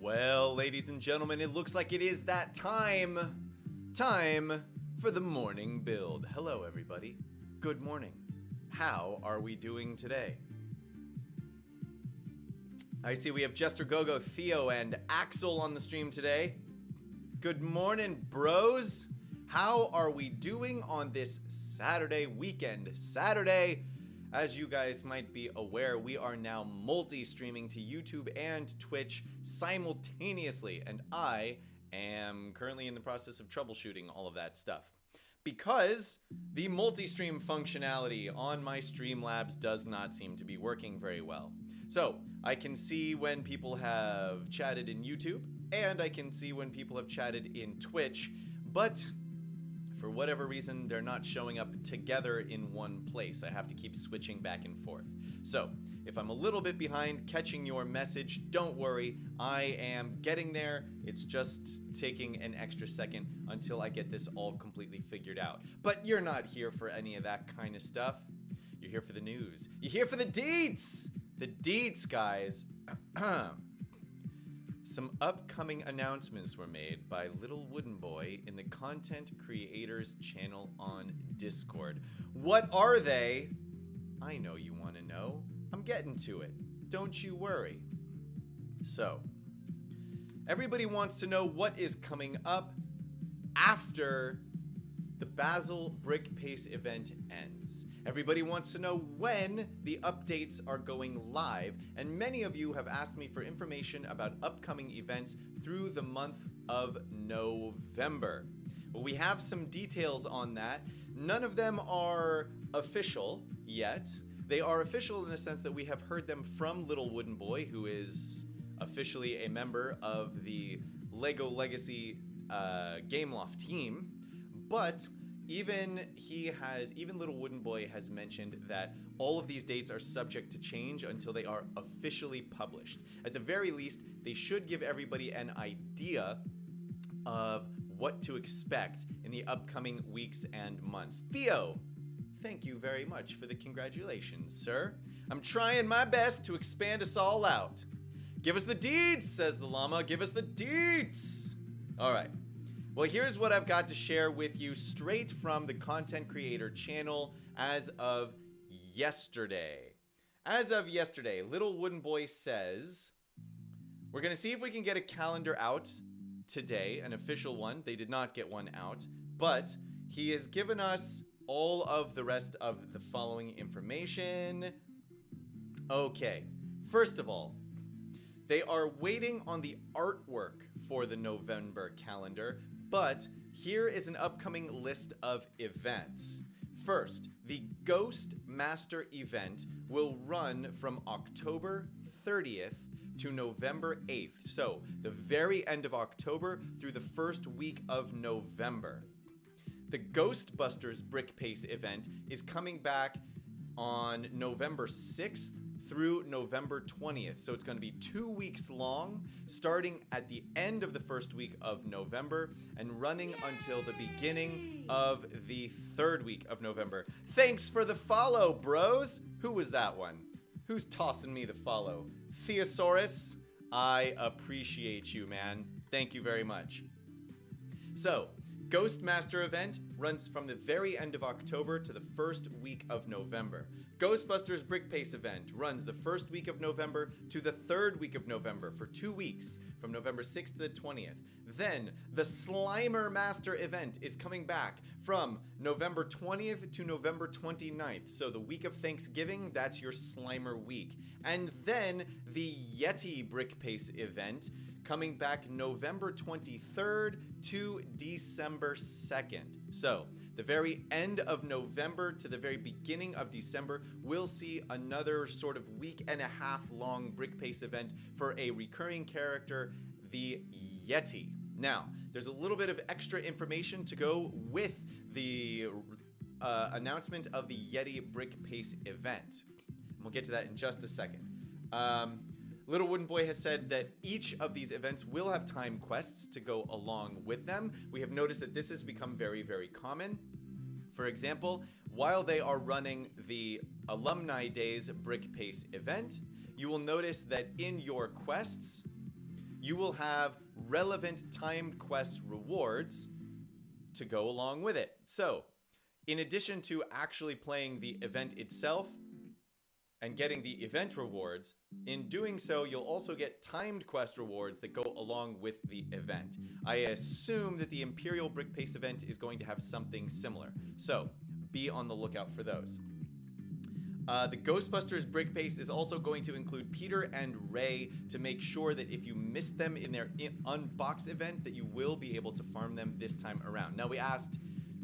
Well, ladies and gentlemen, it looks like it is that time for the morning build. Hello, everybody. Good morning. How are we doing today? I see we have Jester Gogo, Theo, and Axel on the stream today. Good morning, bros. How are we doing on this Saturday weekend? Saturday, as you guys might be aware, we are now multi-streaming to YouTube and Twitch simultaneously, and I am currently in the process of troubleshooting all of that stuff. Because the multi-stream functionality on my Streamlabs does not seem to be working very well. So, I can see when people have chatted in YouTube, and I can see when people have chatted in Twitch, but for whatever reason, they're not showing up together in one place. I have to keep switching back and forth. So, if I'm a little bit behind catching your message, don't worry. I am getting there. It's just taking an extra second until I get this all completely figured out. But you're not here for any of that kind of stuff. You're here for the news. You're here for the deeds! The deeds, guys. Some upcoming announcements were made by LittleWoodenBoy in the Content Creators channel on Discord. What are they? I know you want to know. I'm getting to it. Don't you worry. So, everybody wants to know what is coming up after the Basel Brick Pace event ends. Everybody wants to know when the updates are going live, and many of you have asked me for information about upcoming events through the month of November. Well, we have some details on that. None of them are official yet. They are official in the sense that we have heard them from LittleWoodenBoy, who is officially a member of the LEGO Legacy Gameloft team. But even LittleWoodenBoy has mentioned that all of these dates are subject to change until they are officially published. At the very least, they should give everybody an idea of what to expect in the upcoming weeks and months. Theo, thank you very much for the congratulations, sir. I'm trying my best to expand us all out. Give us the deeds, says the llama. Give us the deeds. All right. Well, here's what I've got to share with you straight from the Content Creator channel as of yesterday. As of yesterday, LittleWoodenBoy says, we're going to see if we can get a calendar out today, an official one. They did not get one out, but he has given us all of the rest of the following information. Okay, first of all, they are waiting on the artwork for the November calendar, but here is an upcoming list of events. First, the Ghost Master event will run from October 30th to November 8th. So, the very end of October through the first week of November. The Ghostbusters Brick Pace event is coming back on November 6th through November 20th. So it's going to be 2 weeks long, starting at the end of the first week of November and running until the beginning of the third week of November. Thanks for the follow, bros. Who was that one? Who's tossing me the follow? Theosaurus, I appreciate you, man. Thank you very much. So, Ghostmaster event runs from the very end of October to the first week of November. Ghostbusters Brick Pace event runs the first week of November to the third week of November for 2 weeks, from November 6th to the 20th. Then, the Slimer Master event is coming back from November 20th to November 29th. So the week of Thanksgiving, that's your Slimer week. And then, the Yeti Brick Pace event coming back November 23rd to December 2nd. So, the very end of November to the very beginning of December, we'll see another sort of week and a half long Brick Pace event for a recurring character, the Yeti. Now, there's a little bit of extra information to go with the announcement of the Yeti Brick Pace event. And we'll get to that in just a second. LittleWoodenBoy has said that each of these events will have time quests to go along with them. We have noticed that this has become very, very common. For example, while they are running the Alumni Days Brick Pace event, you will notice that in your quests, you will have relevant timed quest rewards to go along with it. So, in addition to actually playing the event itself and getting the event rewards, in doing so, you'll also get timed quest rewards that go along with the event. I assume that the Imperial Brick Pace event is going to have something similar. So, be on the lookout for those. The Ghostbusters Brick Pace is also going to include Peter and Ray to make sure that if you missed them in their unbox event, that you will be able to farm them this time around. Now, we asked,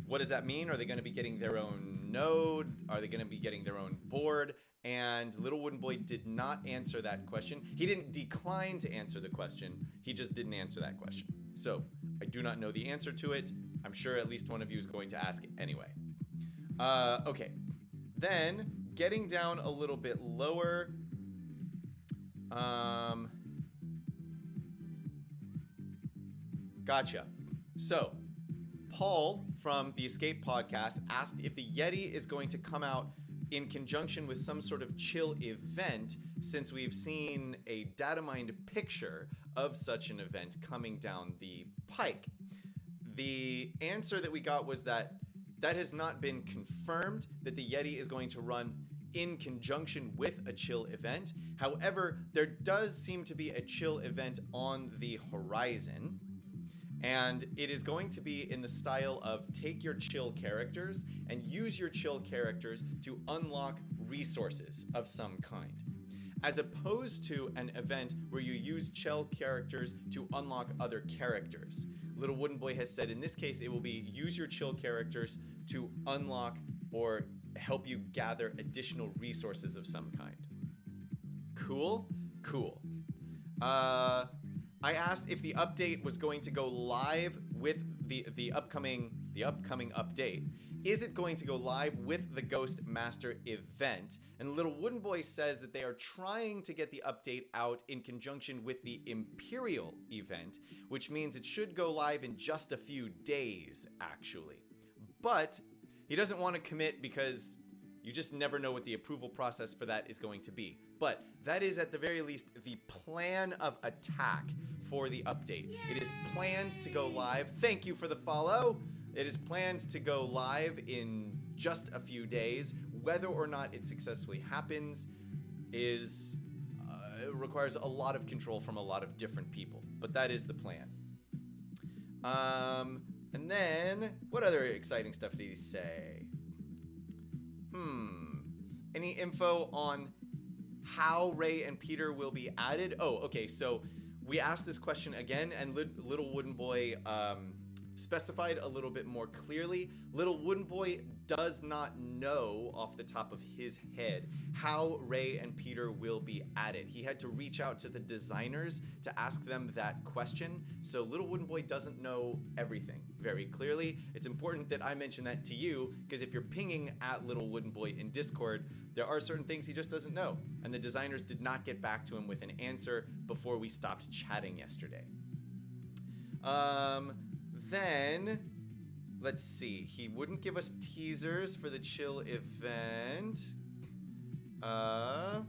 what does that mean? Are they going to be getting their own node? Are they going to be getting their own board? And LittleWoodenBoy did not answer that question. He didn't decline to answer the question. He just didn't answer that question. So I do not know the answer to it. I'm sure at least one of you is going to ask it anyway. Okay. Then getting down a little bit lower. Gotcha. So Paul from the Escape Podcast asked if the Yeti is going to come out in conjunction with some sort of chill event, since we've seen a data mined picture of such an event coming down the pike. The answer that we got was that has not been confirmed, that the Yeti is going to run in conjunction with a chill event. However, there does seem to be a chill event on the horizon. And it is going to be in the style of take your chill characters and use your chill characters to unlock resources of some kind. As opposed to an event where you use chill characters to unlock other characters. LittleWoodenBoy has said in this case it will be use your chill characters to unlock or help you gather additional resources of some kind. Cool? Cool. I asked if the update was going to go live with the upcoming update. Is it going to go live with the Ghost Master event? And LittleWoodenBoy says that they are trying to get the update out in conjunction with the Imperial event, which means it should go live in just a few days, actually. But he doesn't want to commit because you just never know what the approval process for that is going to be. But that is at the very least the plan of attack for the update. It is planned to go live. Thank you for the follow. It is planned to go live in just a few days. Whether or not it successfully happens is requires a lot of control from a lot of different people. But that is the plan. And then, what other exciting stuff did he say? Any info on how Ray and Peter will be added? Oh, okay, so we asked this question again, and LittleWoodenBoy specified a little bit more clearly. LittleWoodenBoy does not know off the top of his head how Ray and Peter will be added. He had to reach out to the designers to ask them that question, so LittleWoodenBoy doesn't know everything very clearly. It's important that I mention that to you, because if you're pinging at LittleWoodenBoy in Discord, there are certain things he just doesn't know, and the designers did not get back to him with an answer before we stopped chatting yesterday. Then, let's see. He wouldn't give us teasers for the chill event. The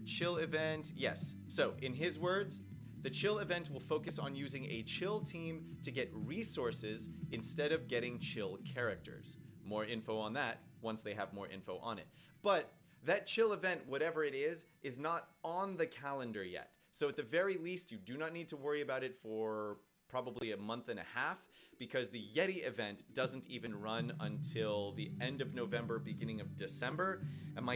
chill event, yes. So, in his words, the chill event will focus on using a chill team to get resources instead of getting chill characters. More info on that once they have more info on it. But that chill event, whatever it is not on the calendar yet. So at the very least, you do not need to worry about it for probably a month and a half, because the Yeti event doesn't even run until the end of November, beginning of December. And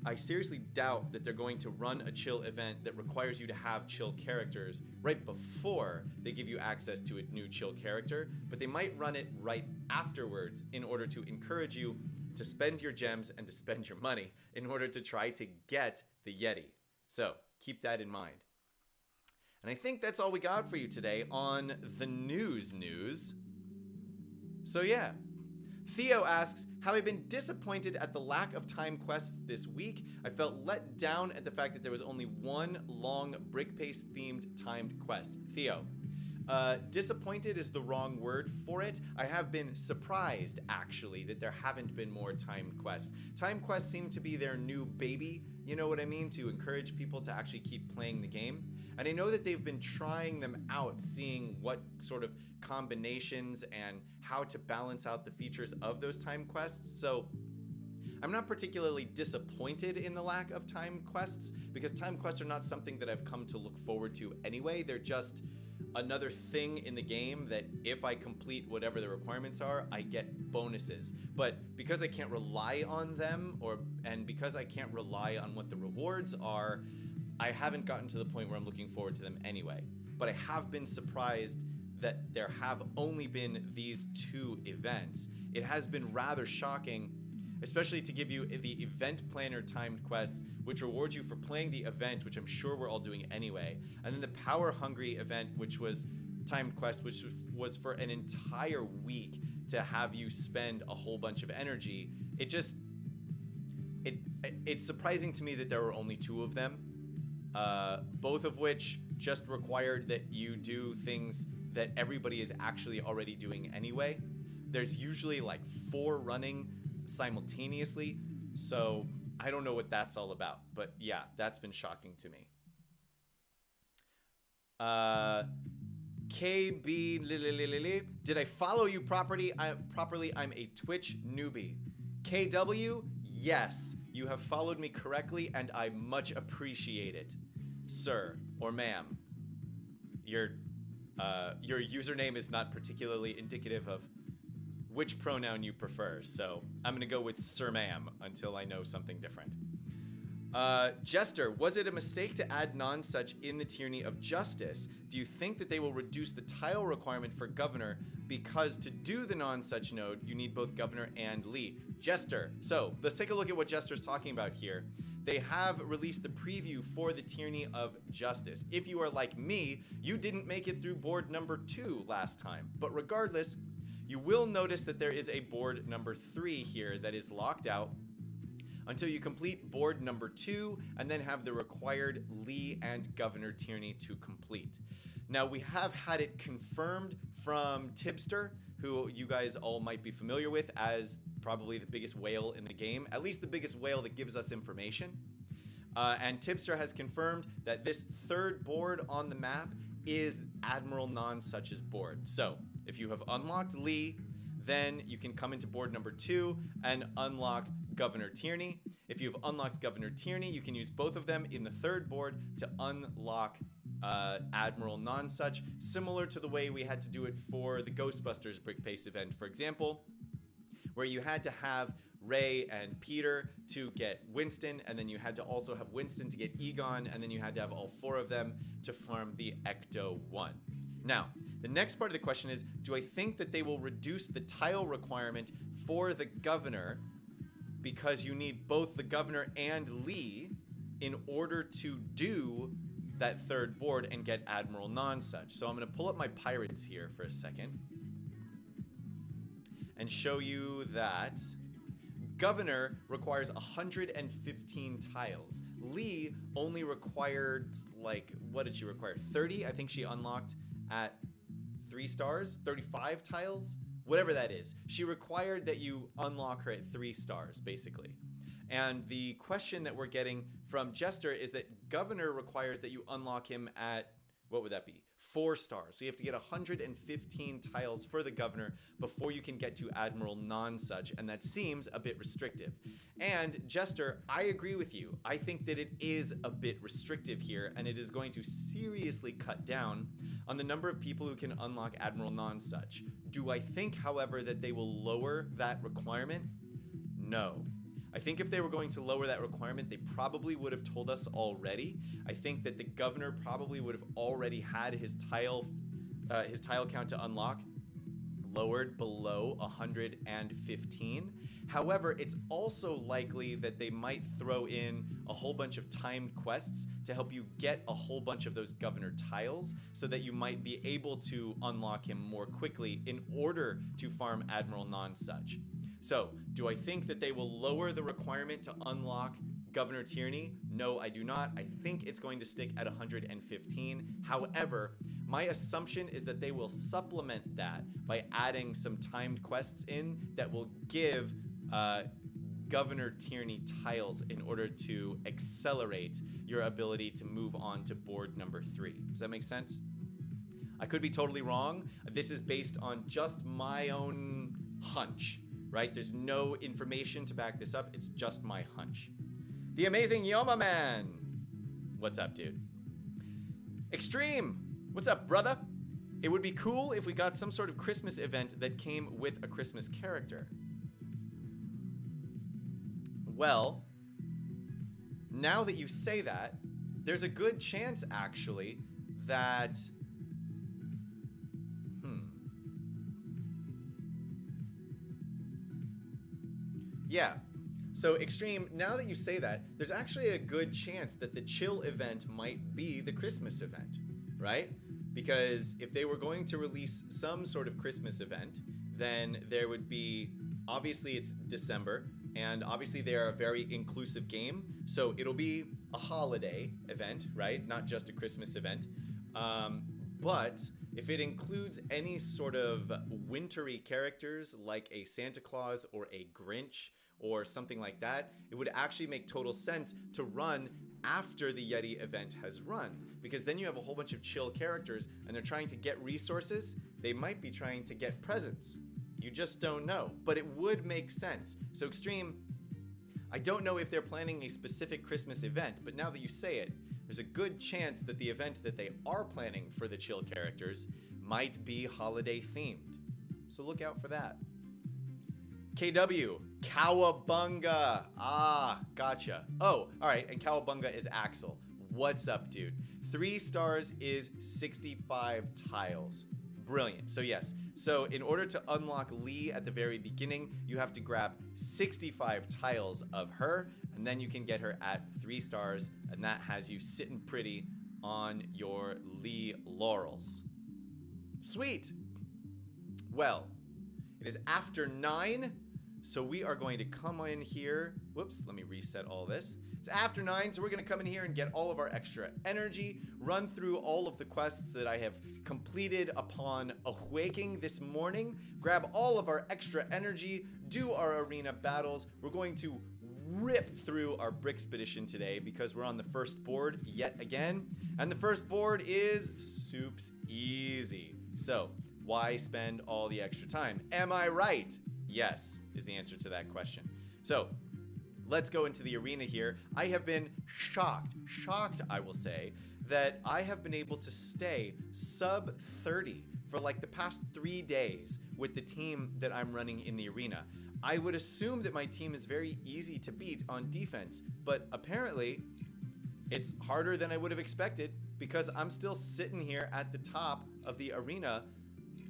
I seriously doubt that they're going to run a chill event that requires you to have chill characters right before they give you access to a new chill character, but they might run it right afterwards in order to encourage you to spend your gems and to spend your money in order to try to get the Yeti. So keep that in mind. And I think that's all we got for you today on the news. So yeah. Theo asks, have I been disappointed at the lack of time quests this week? I felt let down at the fact that there was only one long brick pace themed timed quest. Theo, disappointed is the wrong word for it. I have been surprised, actually, that there haven't been more timed quests. Time quests seem to be their new baby, you know what I mean, to encourage people to actually keep playing the game. And I know that they've been trying them out, seeing what sort of combinations and how to balance out the features of those timed quests. So I'm not particularly disappointed in the lack of timed quests, because timed quests are not something that I've come to look forward to anyway. They're just another thing in the game that if I complete whatever the requirements are, I get bonuses. But because I can't rely on them, and because I can't rely on what the rewards are, I haven't gotten to the point where I'm looking forward to them anyway. But I have been surprised that there have only been these 2 events. It has been rather shocking, especially to give you the event planner timed quests, which rewards you for playing the event, which I'm sure we're all doing anyway. And then the Power Hungry event, which was timed quest, which was for an entire week to have you spend a whole bunch of energy. It's surprising to me that there were only 2 of them, both of which just required that you do things that everybody is actually already doing anyway. There's usually like 4 running simultaneously, so I don't know what that's all about, but yeah, that's been shocking to me. KB, did I follow you properly? I'm a Twitch newbie. KW, yes, you have followed me correctly, and I much appreciate it, sir or ma'am. Your username is not particularly indicative of which pronoun you prefer, so I'm gonna go with sir ma'am until I know something different. Jester, was it a mistake to add non-such in the Tyranny of Justice? Do you think that they will reduce the tile requirement for Governor, because to do the non-such node, you need both Governor and Lee? Jester, so let's take a look at what Jester's talking about here. They have released the preview for the Tyranny of Justice. If you are like me, you didn't make it through board number 2 last time, but regardless, you will notice that there is a board number 3 here that is locked out until you complete board number 2 and then have the required Lee and Governor Tyranny to complete. Now, we have had it confirmed from Tipster, who you guys all might be familiar with as probably the biggest whale in the game, at least the biggest whale that gives us information. And Tipster has confirmed that this 3rd board on the map is Admiral Non-Such's board. So if you have unlocked Lee, then you can come into board number 2 and unlock Governor Tyranny. If you have unlocked Governor Tyranny, you can use both of them in the 3rd board to unlock Admiral Non-Such, similar to the way we had to do it for the Ghostbusters Brick Pace event, for example, where you had to have Ray and Peter to get Winston, and then you had to also have Winston to get Egon, and then you had to have all 4 of them to farm the Ecto-1. Now, the next part of the question is, do I think that they will reduce the tile requirement for the Governor because you need both the Governor and Lee in order to do that 3rd board and get Admiral Non-Such? So I'm going to pull up my pirates here for a second and show you that Governor requires 115 tiles. Lee only required, like, what did she require? 30? I think she unlocked at 3 stars, 35 tiles, whatever that is. She required that you unlock her at 3 stars, basically. And the question that we're getting from Jester is that Governor requires that you unlock him at, what would that be? 4 stars. So you have to get 115 tiles for the Governor before you can get to Admiral Non-Such, and that seems a bit restrictive. And Jester, I agree with you. I think that it is a bit restrictive here, and it is going to seriously cut down on the number of people who can unlock Admiral Non-Such. Do I think, however, that they will lower that requirement? No. I think if they were going to lower that requirement, they probably would have told us already. I think that the Governor probably would have already had his tile count to unlock lowered below 115. However, it's also likely that they might throw in a whole bunch of timed quests to help you get a whole bunch of those Governor tiles so that you might be able to unlock him more quickly in order to farm Admiral Non-Such. So, do I think that they will lower the requirement to unlock Governor Tyranny? No, I do not. I think it's going to stick at 115. However, my assumption is that they will supplement that by adding some timed quests in that will give Governor Tierney tiles in order to accelerate your ability to move on to board number 3. Does that make sense? I could be totally wrong. This is based on just my own hunch, right? There's no information to back this up. It's just my hunch. The amazing Yoma Man. What's up, dude? Extreme. What's up, brother? It would be cool if we got some sort of Christmas event that came with a Christmas character. Well, now that you say that, there's a good chance, actually, that... Yeah. So, Extreme, now that you say that, there's actually a good chance that the chill event might be the Christmas event, right? Because if they were going to release some sort of Christmas event, then there would be, obviously it's December, and obviously they are a very inclusive game, so it'll be a holiday event, right? Not just a Christmas event. But if it includes any sort of wintry characters like a Santa Claus or a Grinch or something like that, it would actually make total sense to run after the Yeti event has run, because then you have a whole bunch of chill characters and they're trying to get resources. They might be trying to get presents. You just don't know, but it would make sense. So Extreme, I don't know if they're planning a specific Christmas event, but now that you say it, there's a good chance that the event that they are planning for the chill characters might be holiday themed. So look out for that. KW, Cowabunga. Ah, gotcha. Oh, all right, and Cowabunga is Axel. What's up, dude? 3 stars is 65 tiles. Brilliant. So yes, so in order to unlock Lee at the very beginning, you have to grab 65 tiles of her, and then you can get her at 3 stars, and that has you sitting pretty on your Lee laurels. Sweet. Well, it is after 9, so we are going to come in here. Whoops, let me reset all this. It's after 9, so we're going to come in here and get all of our extra energy, run through all of the quests that I have completed upon awaking this morning, grab all of our extra energy, do our arena battles. We're going to rip through our Brickspedition today because we're on the first board yet again, and the first board is Soup's Easy. So, why spend all the extra time? Am I right? Yes, is the answer to that question. So, let's go into the arena here. I have been shocked, I will say, that I have been able to stay sub 30 for like the past 3 days with the team that I'm running in the arena. I would assume that my team is very easy to beat on defense, but apparently it's harder than I would have expected because I'm still sitting here at the top of the arena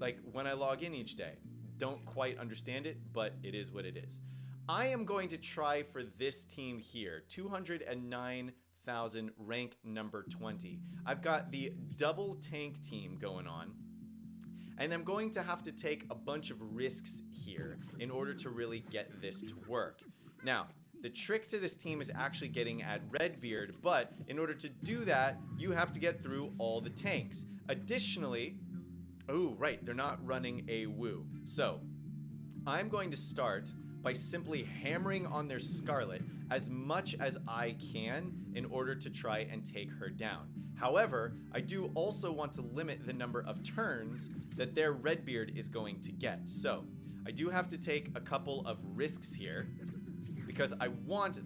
like when I log in each day. Don't quite understand it, but it is what it is. I am going to try for this team here, 209,000, rank number 20. I've got the double tank team going on, and I'm going to have to take a bunch of risks here in order to really get this to work. Now, the trick to this team is actually getting at Redbeard, but in order to do that, you have to get through all the tanks. Additionally, oh, right, they're not running a woo. So, I'm going to start by simply hammering on their Scarlet as much as I can in order to try and take her down. However, I do also want to limit the number of turns that their Redbeard is going to get. So, I do have to take a couple of risks here because I want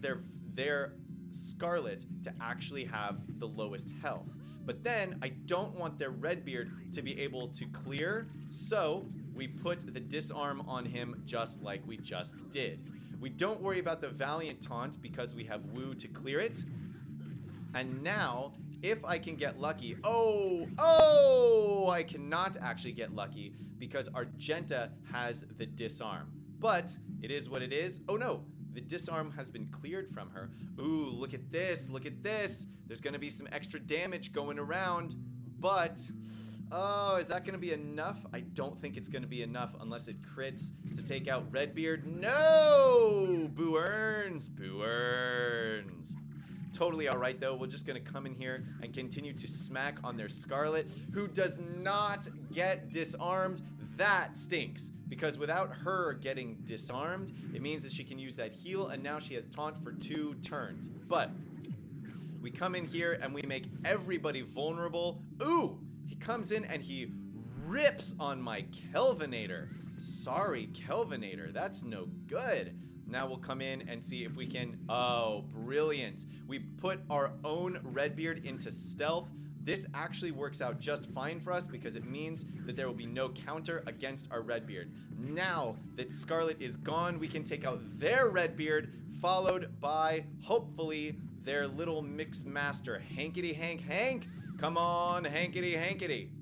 their Scarlet to actually have the lowest health. But then I don't want their Redbeard to be able to clear, so we put the disarm on him just like we just did. We don't worry about the Valiant Taunt because we have Woo to clear it. And now, if I can get lucky, I cannot actually get lucky because Argenta has the disarm. But it is what it is. Oh no, the disarm has been cleared from her. Ooh, look at this, look at this. There's gonna be some extra damage going around, but, oh, is that gonna be enough? I don't think it's gonna be enough unless it crits to take out Redbeard. No! Boo earns, boo earns. Totally alright though, we're just gonna come in here and continue to smack on their Scarlet, who does not get disarmed. That stinks, because without her getting disarmed, it means that she can use that heal, and now she has taunt for 2 turns. But we come in here and we make everybody vulnerable. Ooh, he comes in and he rips on my Kelvinator. Sorry, Kelvinator, that's no good. Now we'll come in and see if we can, oh, brilliant. We put our own Redbeard into stealth. This actually works out just fine for us because it means that there will be no counter against our Redbeard. Now that Scarlet is gone, we can take out their Redbeard, followed by, hopefully, their little mix master, Hankety Hank Hank. Come on, Hankety Hankety.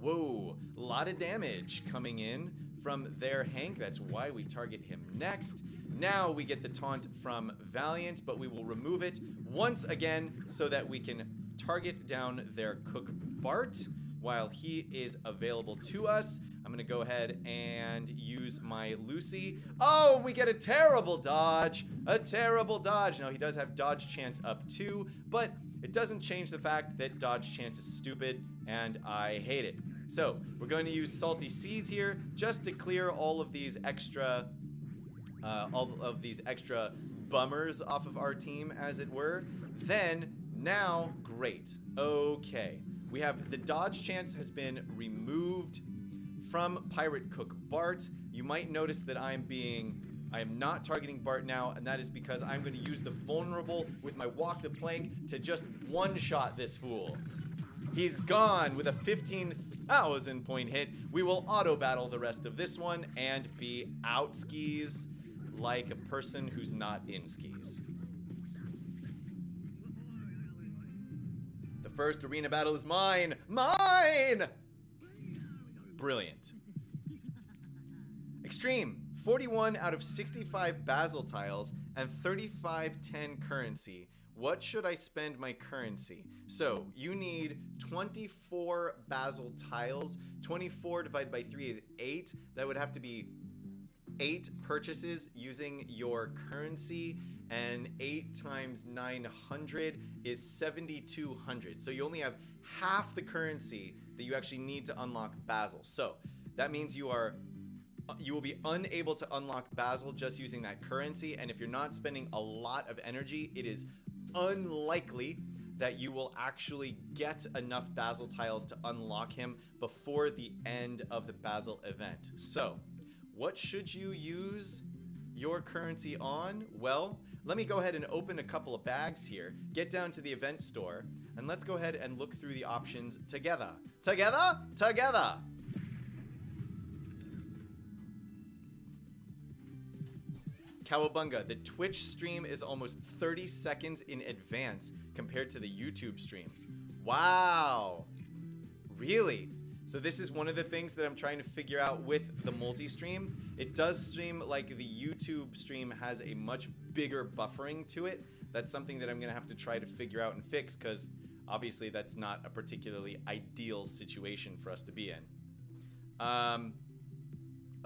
Whoa, a lot of damage coming in from their Hank. That's why we target him next. Now we get the taunt from Valiant, but we will remove it once again so that we can target down their Cook Bart while he is available to us. I'm gonna go ahead and use my Lucy. Oh, we get a terrible dodge. A terrible dodge. Now he does have dodge chance up too, but it doesn't change the fact that dodge chance is stupid and I hate it. So we're going to use Salty Seas here just to clear all of these extra bummers off of our team, as it were. Then now, great. Okay, we have the dodge chance has been removed from Pirate Cook Bart. You might notice that I am not targeting Bart now, and that is because I'm going to use the vulnerable with my Walk the Plank to just one-shot this fool. He's gone with a 15,000 point hit. We will auto battle the rest of this one and be out skis like a person who's not in skis. The first arena battle is mine. Mine! Brilliant. Extreme. 41 out of 65 Basil tiles and 3510 currency. What should I spend my currency? So you need 24 Basil tiles. 24 divided by 3 is 8. That would have to be 8 purchases using your currency, and 8 times 900 is 7,200. So you only have half the currency that you actually need to unlock Basil. So that means you will be unable to unlock Basil just using that currency, and if you're not spending a lot of energy, it is unlikely that you will actually get enough Basil tiles to unlock him before the end of the Basil event. So, what should you use your currency on? Well, let me go ahead and open a couple of bags here, get down to the event store, and let's go ahead and look through the options together. Together? Together! Cowabunga, the Twitch stream is almost 30 seconds in advance compared to the YouTube stream. Wow. Really? So this is one of the things that I'm trying to figure out with the multi-stream. It does seem like the YouTube stream has a much bigger buffering to it. That's something that I'm going to have to try to figure out and fix, because obviously that's not a particularly ideal situation for us to be in.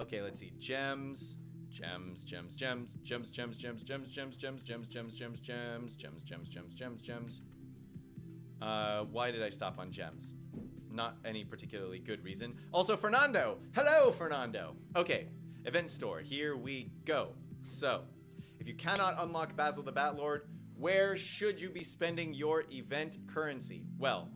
Okay, let's see. Gems. Gems, gems, gems, gems, gems, gems, gems, gems, gems, gems, gems, gems, gems, gems, gems, gems, gems, gems. Why did I stop on gems? Not any particularly good reason. Also, Fernando! Hello, Fernando! Okay, event store, here we go. So, if you cannot unlock Basil the Batlord, where should you be spending your event currency? Well,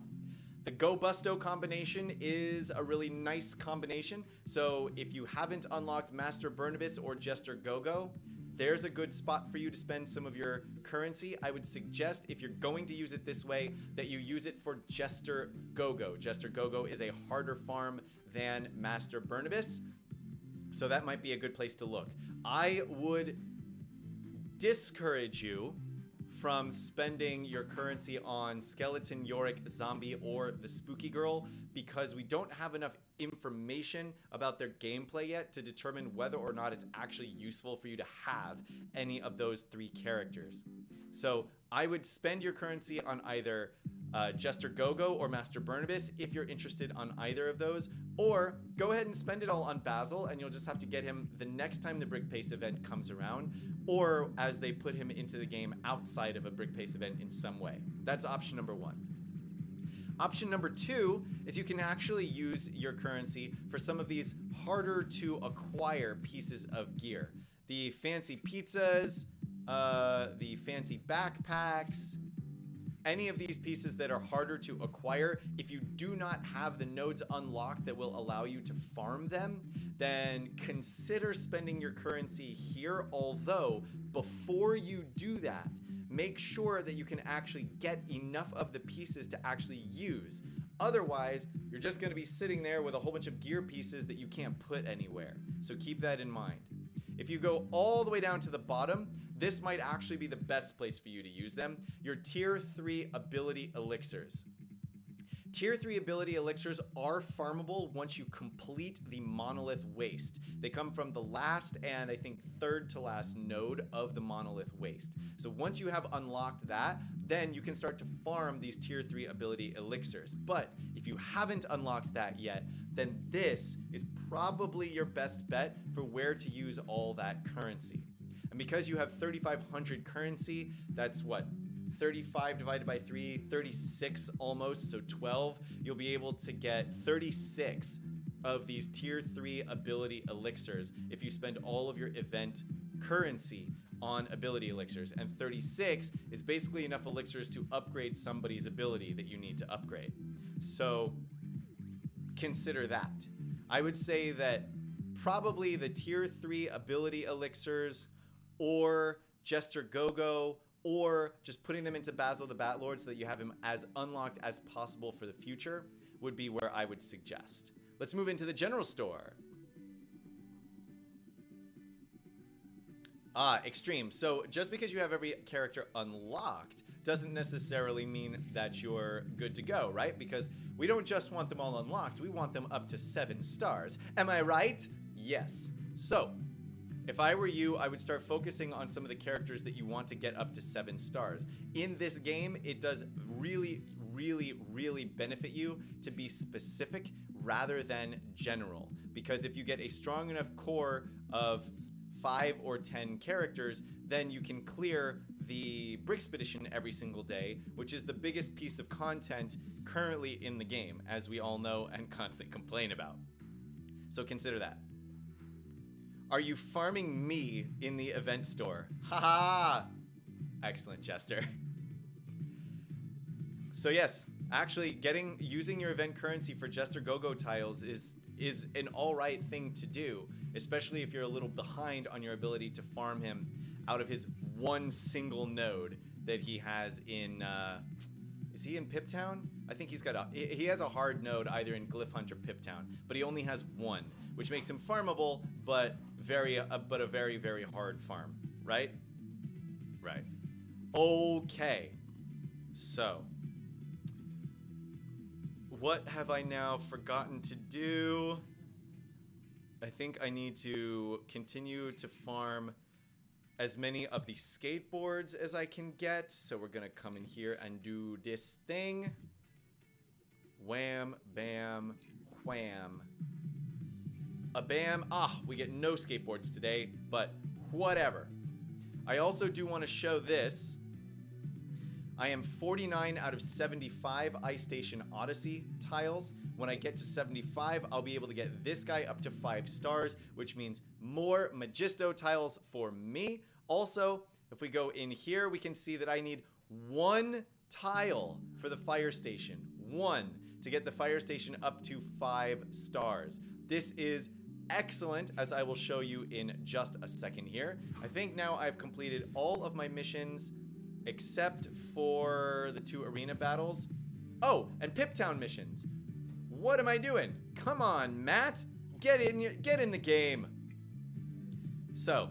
the Go Busto combination is a really nice combination. So if you haven't unlocked Master Burnibus or Jester Gogo, there's a good spot for you to spend some of your currency. I would suggest, if you're going to use it this way, that you use it for Jester Gogo. Jester Gogo is a harder farm than Master Burnibus, so that might be a good place to look. I would discourage you from spending your currency on Skeleton, Yorick, Zombie, or the Spooky Girl, because we don't have enough information about their gameplay yet to determine whether or not it's actually useful for you to have any of those 3 characters. So I would spend your currency on either Jester Gogo or Master Burnibus if you're interested on either of those, or go ahead and spend it all on Basil, and you'll just have to get him the next time the Brick Pace event comes around, or as they put him into the game outside of a Brick Pace event in some way. That's option number 1. Option number 2 is you can actually use your currency for some of these harder to acquire pieces of gear. The fancy pizzas, the fancy backpacks, any of these pieces that are harder to acquire, if you do not have the nodes unlocked that will allow you to farm them, then consider spending your currency here. Although, before you do that, make sure that you can actually get enough of the pieces to actually use. Otherwise, you're just going to be sitting there with a whole bunch of gear pieces that you can't put anywhere. So keep that in mind. If you go all the way down to the bottom, this might actually be the best place for you to use them. Your tier 3 ability elixirs. Tier 3 ability elixirs are farmable once you complete the monolith waste. They come from the last and I think third to last node of the monolith waste. So once you have unlocked that, then you can start to farm these tier 3 ability elixirs. But if you haven't unlocked that yet, then this is probably your best bet for where to use all that currency. And because you have 3,500 currency, that's what? 35 divided by 3, 36 almost, so 12. You'll be able to get 36 of these tier 3 ability elixirs if you spend all of your event currency on ability elixirs. And 36 is basically enough elixirs to upgrade somebody's ability that you need to upgrade. So consider that. I would say that probably the tier 3 ability elixirs or Jester Gogo, or just putting them into Basil the Batlord so that you have him as unlocked as possible for the future would be where I would suggest. Let's move into the general store. Extreme. So just because you have every character unlocked doesn't necessarily mean that you're good to go, right? Because we don't just want them all unlocked, we want them up to 7 stars. Am I right? Yes. So if I were you, I would start focusing on some of the characters that you want to get up to 7 stars. In this game, it does really, really, really benefit you to be specific rather than general. Because if you get a strong enough core of 5 or 10 characters, then you can clear the Brickspedition every single day, which is the biggest piece of content currently in the game, as we all know and constantly complain about. So consider that. Are you farming me in the event store? Haha! Excellent, Jester. So yes, actually using your event currency for Jester Gogo tiles is an alright thing to do, especially if you're a little behind on your ability to farm him out of his one single node that he has in, is he in Piptown? I think he has a hard node either in Glyph Hunt or Piptown, but he only has one, which makes him farmable, but a very, very hard farm, right? Right. Okay. So, what have I now forgotten to do? I think I need to continue to farm as many of the skateboards as I can get. So we're gonna come in here and do this thing. Wham, bam, wham. A bam. We get no skateboards today, but whatever. I also do want to show this. I am 49 out of 75 Ice Station Odyssey tiles. When I get to 75, I'll be able to get this guy up to 5 stars, which means more Magisto tiles for me. Also, if we go in here, we can see that I need 1 tile for the fire station. 1 to get the fire station up to 5 stars. This is excellent, as I will show you in just a second here. I think now I've completed all of my missions except for the 2 arena battles. Oh, and Piptown missions. What am I doing? Come on, Matt. Get in the game. So,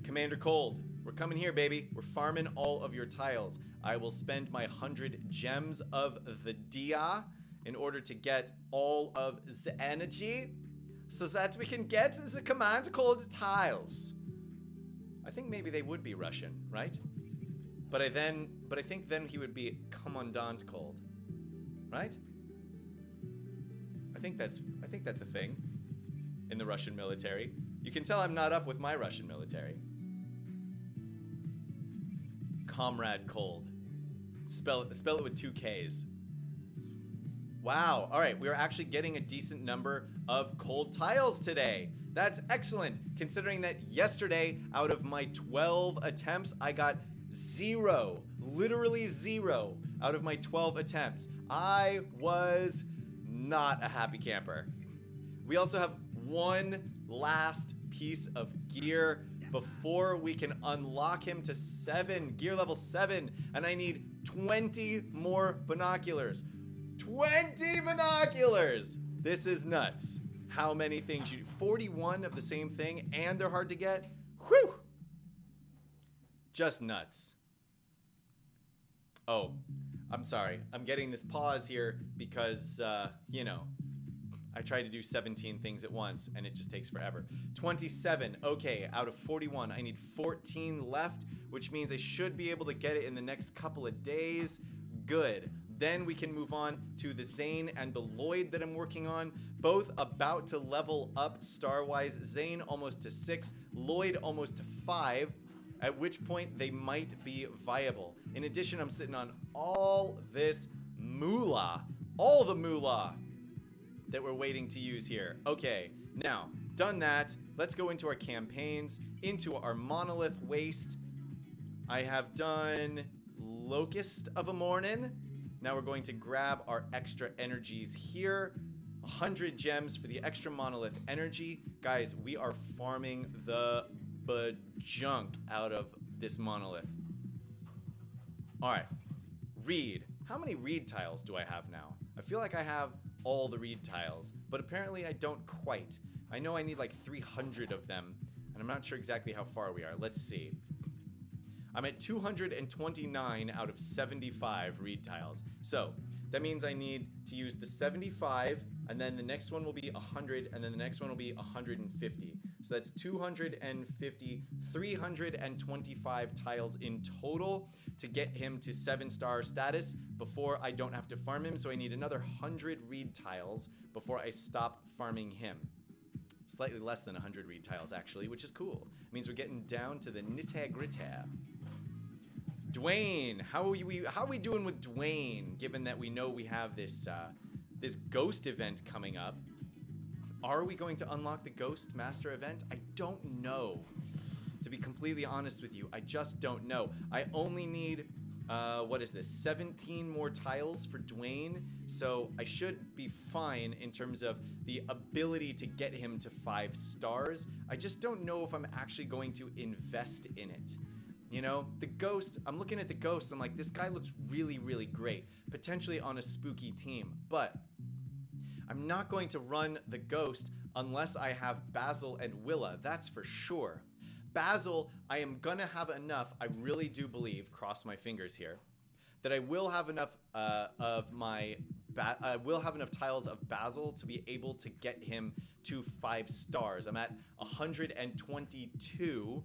Commander Cold, we're coming here, baby. We're farming all of your tiles. I will spend my 100 gems of the Dia in order to get all of the energy so that we can get the Commander Cold tiles. I think maybe they would be Russian, right? But I think then he would be Commandant Cold, right? I think that's a thing in the Russian military. You can tell I'm not up with my Russian military. Comrade Cold. Spell it with 2 Ks. Wow. All right. We're actually getting a decent number of cold tiles today. That's excellent, considering that yesterday, out of my 12 attempts, I got 0. Literally 0 out of my 12 attempts. I was not a happy camper. We also have one last piece of gear before we can unlock him to 7, gear level 7, and I need 20 more binoculars. 20 binoculars! This is nuts. How many things 41 of the same thing, and they're hard to get? Whew! Just nuts. Oh, I'm sorry. I'm getting this pause here because, you know, I try to do 17 things at once, and it just takes forever. 27. Okay, out of 41, I need 14 left, which means I should be able to get it in the next couple of days. Good. Then we can move on to the Zane and the Lloyd that I'm working on. Both about to level up star-wise. Zane almost to 6, Lloyd almost to 5, at which point they might be viable. In addition, I'm sitting on all this moolah. All the moolah that we're waiting to use here. Okay, now, done that, let's go into our campaigns, into our monolith waste. I have done Locust of a Morning. Now we're going to grab our extra energies here. 100 gems for the extra monolith energy. Guys, we are farming the bajunk out of this monolith. All right, reed. How many reed tiles do I have now? I feel like I have all the reed tiles, but apparently I don't quite. I know I need like 300 of them, and I'm not sure exactly how far we are. Let's see. I'm at 229 out of 75 reed tiles. So that means I need to use the 75, and then the next one will be 100, and then the next one will be 150. So that's 250, 325 tiles in total to get him to 7-star status before I don't have to farm him. So I need another 100 reed tiles before I stop farming him. Slightly less than 100 reed tiles, actually, which is cool. It means we're getting down to the nitty-gritty. Dwayne, how are we doing with Dwayne, given that we know we have this this ghost event coming up? Are we going to unlock the Ghost Master event? I don't know. To be completely honest with you, I just don't know. I only need, what is this, 17 more tiles for Dwayne, so I should be fine in terms of the ability to get him to 5 stars. I just don't know if I'm actually going to invest in it. You know, the Ghost, I'm looking at the Ghost, I'm like, this guy looks really, really great, potentially on a spooky team, but I'm not going to run the Ghost unless I have Basil and Willa, that's for sure. Basil, I am gonna have enough, I really do believe, cross my fingers here, that I will have enough will have enough tiles of Basil to be able to get him to 5 stars. I'm at 122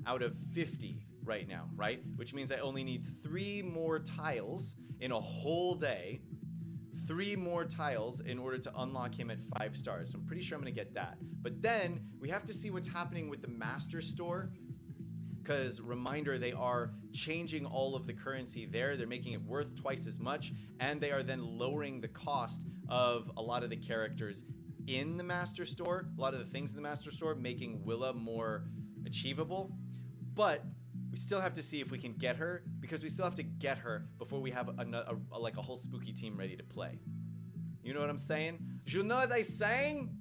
out of 50 right now, right? Which means I only need 3 more tiles in a whole day. 3 more tiles in order to unlock him at 5 stars. So I'm pretty sure I'm gonna get that. But then we have to see what's happening with the Master Store, because reminder, they are changing all of the currency there. They're making it worth twice as much, and they are then lowering the cost of a lot of the characters in the Master Store, a lot of the things in the Master Store, making Willa more achievable. But we still have to see if we can get her, because we still have to get her before we have like a whole spooky team ready to play. You know what I'm saying? You know what I'm saying?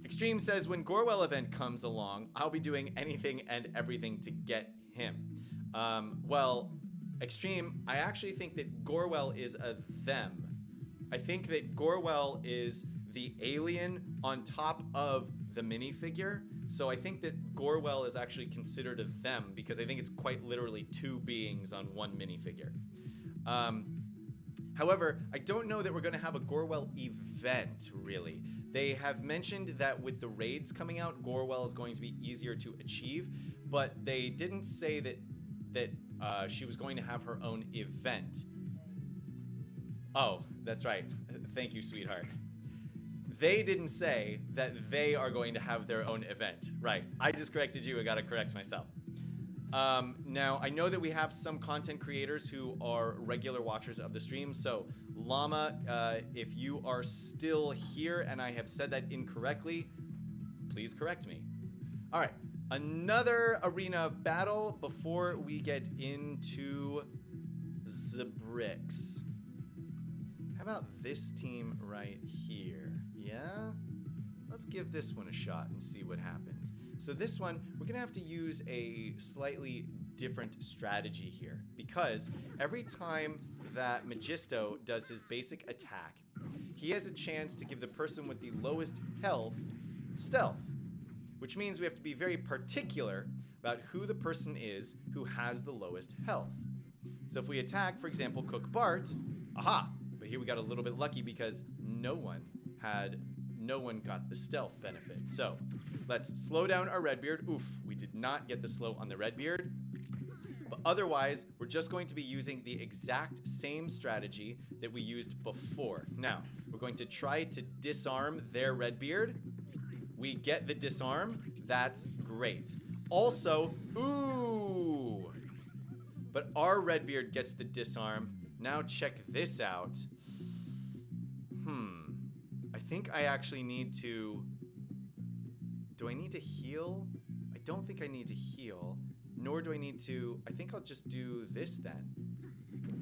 Extreme says, when Gorwell event comes along, I'll be doing anything and everything to get him. Well, Extreme, I actually think that Gorwell is a them. I think that Gorwell is the alien on top of the minifigure. So I think that Gorwell is actually considered a them, because I think it's quite literally 2 beings on 1 minifigure. However, I don't know that we're going to have a Gorwell event, really. They have mentioned that with the raids coming out, Gorwell is going to be easier to achieve, but they didn't say that she was going to have her own event. Oh, that's right. Thank you, sweetheart. They didn't say that they are going to have their own event. Right. I just corrected you. I got to correct myself. Now, I know that we have some content creators who are regular watchers of the stream, so Llama, if you are still here and I have said that incorrectly, please correct me. All right, another arena battle before we get into the bricks. How about this team right here? Yeah? Let's give this one a shot and see what happens. So this one, we're gonna have to use a slightly different strategy here, because every time that Magisto does his basic attack, he has a chance to give the person with the lowest health stealth, which means we have to be very particular about who the person is who has the lowest health. So if we attack, for example, Cook Bart, aha! But here we got a little bit lucky because no one got the stealth benefit. So let's slow down our Redbeard. Oof, we did not get the slow on the Redbeard. But otherwise, we're just going to be using the exact same strategy that we used before. Now, we're going to try to disarm their Redbeard. We get the disarm. That's great. Also, ooh! But our Redbeard gets the disarm. Now check this out. I think I actually need to... Do I need to heal? I don't think I need to heal. Nor do I need to... I think I'll just do this then.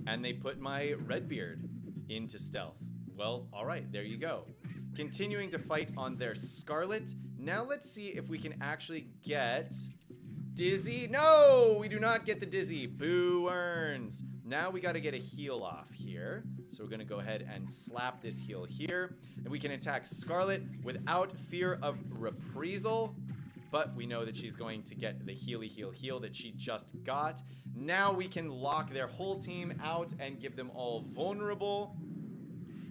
And they put my Redbeard into stealth. Well, alright, there you go. Continuing to fight on their Scarlet. Now let's see if we can actually get... Dizzy? No! We do not get the Dizzy. Boo earns. Now we got to get a heal off here. So we're going to go ahead and slap this heal here. And we can attack Scarlet without fear of reprisal. But we know that she's going to get the heal that she just got. Now we can lock their whole team out and give them all vulnerable.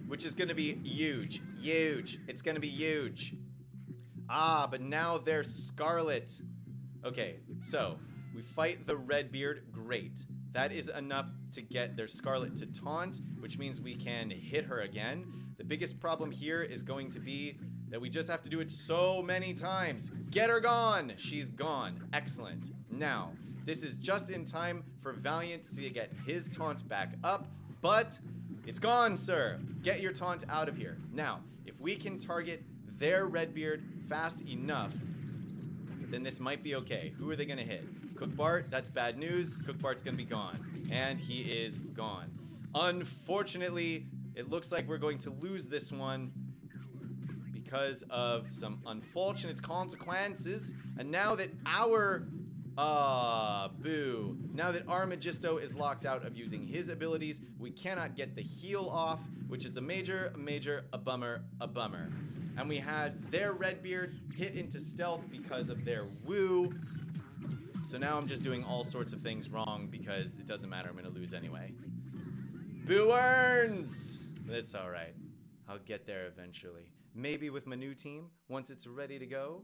Which is going to be huge. Huge. It's going to be huge. Ah, but now they're Scarlet. Okay, so we fight the Redbeard. Great. That is enough to get their Scarlet to taunt, which means we can hit her again. The biggest problem here is going to be that we just have to do it so many times. Get her gone! She's gone. Excellent. Now, this is just in time for Valiant to get his taunt back up, but it's gone, sir. Get your taunt out of here. Now, if we can target their Redbeard fast enough, then this might be okay. Who are they gonna hit? Cook Bart, that's bad news. Cook Bart's gonna be gone. And he is gone. Unfortunately, it looks like we're going to lose this one because of some unfortunate consequences. And now that our... boo. Now that our Magisto is locked out of using his abilities, we cannot get the heal off, which is a major, a bummer. And we had their Redbeard hit into stealth because of their woo. So now I'm just doing all sorts of things wrong because it doesn't matter, I'm gonna lose anyway. Boo earns! That's alright. I'll get there eventually. Maybe with my new team, once it's ready to go.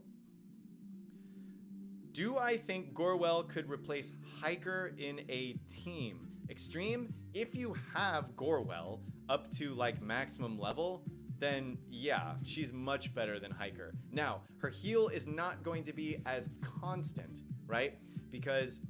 Do I think Gorwell could replace Hiker in a team? Extreme, if you have Gorwell up to like maximum level, then yeah, she's much better than Hiker. Now, her heal is not going to be as constant, right? Because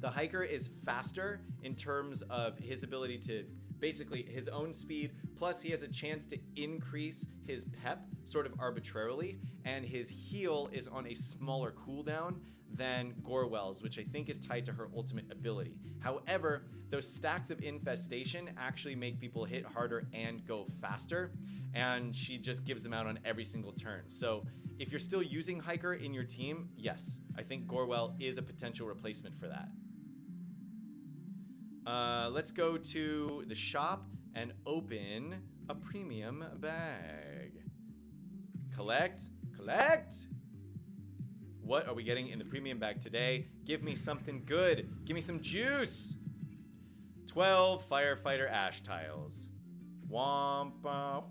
the Hiker is faster in terms of his ability to basically his own speed, plus he has a chance to increase his pep sort of arbitrarily, and his heal is on a smaller cooldown than Gorwell's, which I think is tied to her ultimate ability. However, those stacks of infestation actually make people hit harder and go faster, and she just gives them out on every single turn. So if you're still using Hiker in your team, yes, I think Gorwell is a potential replacement for that. Let's go to the shop and open a premium bag. Collect. What are we getting in the premium bag today? Give me something good. Give me some juice. 12 firefighter ash tiles. Wampa.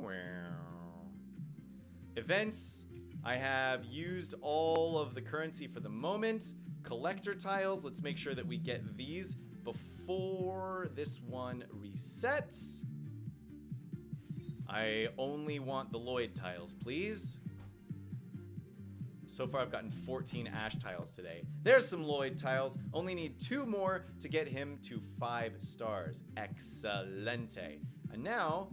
Events. I have used all of the currency for the moment. Collector tiles. Let's make sure that we get these before this one resets. I only want the Lloyd tiles, please. So far, I've gotten 14 Ash tiles today. There's some Lloyd tiles. Only need 2 more to get him to 5 stars. Excelente. And now,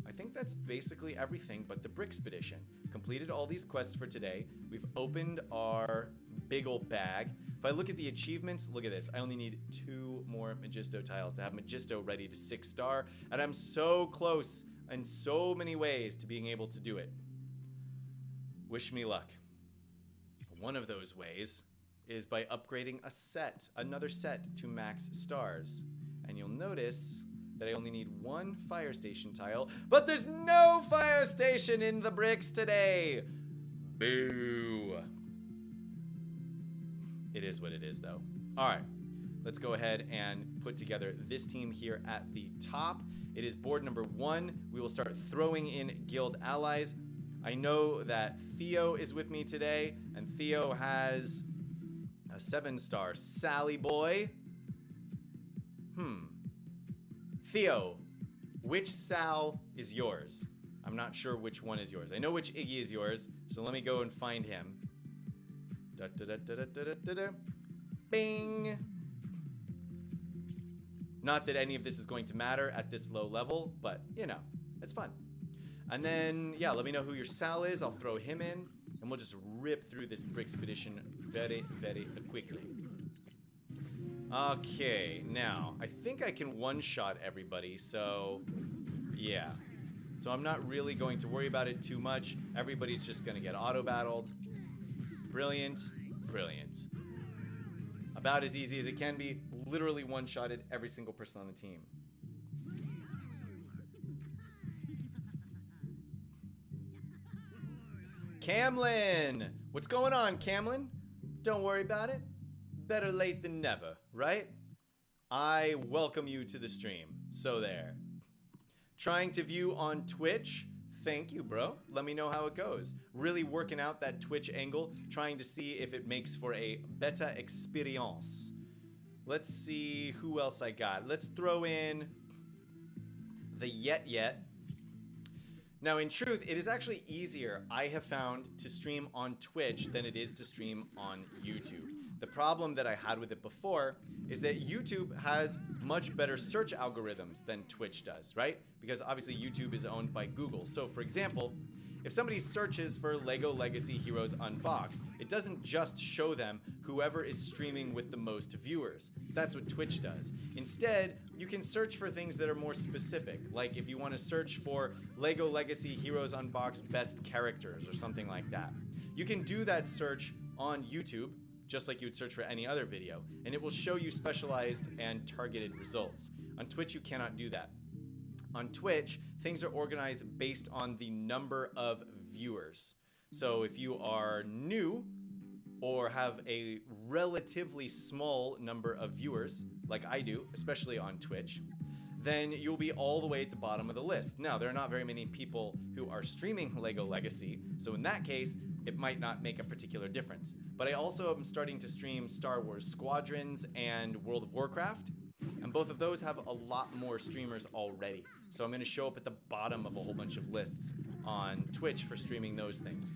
I think that's basically everything but the Brickspedition. Completed all these quests for today. We've opened our big old bag. If I look at the achievements, look at this. I only need 2 more Magisto tiles to have Magisto ready to 6 star. And I'm so close in so many ways to being able to do it. Wish me luck. One of those ways is by upgrading another set to max stars. And you'll notice that I only need 1 fire station tile, but there's no fire station in the bricks today. Boo. It is what it is, though. All right, let's go ahead and put together this team here at the top. It is board number 1. We will start throwing in guild allies. I know that Theo is with me today, and Theo has a 7-star Sally boy. Theo, which Sal is yours? I'm not sure which one is yours. I know which Iggy is yours, so let me go and find him. Bing! Not that any of this is going to matter at this low level, but, you know, it's fun. And then, yeah, let me know who your Sal is. I'll throw him in, and we'll just rip through this Brickspedition very, very quickly. Okay, now, I think I can one-shot everybody, so, yeah. So I'm not really going to worry about it too much. Everybody's just going to get auto-battled. Brilliant, brilliant. About as easy as it can be. Literally one-shotted every single person on the team. Camlin! What's going on, Camlin? Don't worry about it. Better late than never, right? I welcome you to the stream. So there. Trying to view on Twitch? Thank you, bro. Let me know how it goes. Really working out that Twitch angle, trying to see if it makes for a better experience. Let's see who else I got. Let's throw in the Yet. Now, in truth, it is actually easier, I have found, to stream on Twitch than it is to stream on YouTube. The problem that I had with it before is that YouTube has much better search algorithms than Twitch does, right? Because obviously YouTube is owned by Google. So, for example, if somebody searches for LEGO Legacy Heroes Unboxed, it doesn't just show them whoever is streaming with the most viewers. That's what Twitch does. Instead, you can search for things that are more specific. Like if you want to search for LEGO Legacy Heroes Unboxed Best Characters or something like that. You can do that search on YouTube, just like you would search for any other video, and it will show you specialized and targeted results. On Twitch, you cannot do that. On Twitch, things are organized based on the number of viewers. So if you are new or have a relatively small number of viewers, like I do, especially on Twitch, then you'll be all the way at the bottom of the list. Now, there are not very many people who are streaming LEGO Legacy, so in that case, it might not make a particular difference. But I also am starting to stream Star Wars Squadrons and World of Warcraft, and both of those have a lot more streamers already. So I'm going to show up at the bottom of a whole bunch of lists on Twitch for streaming those things.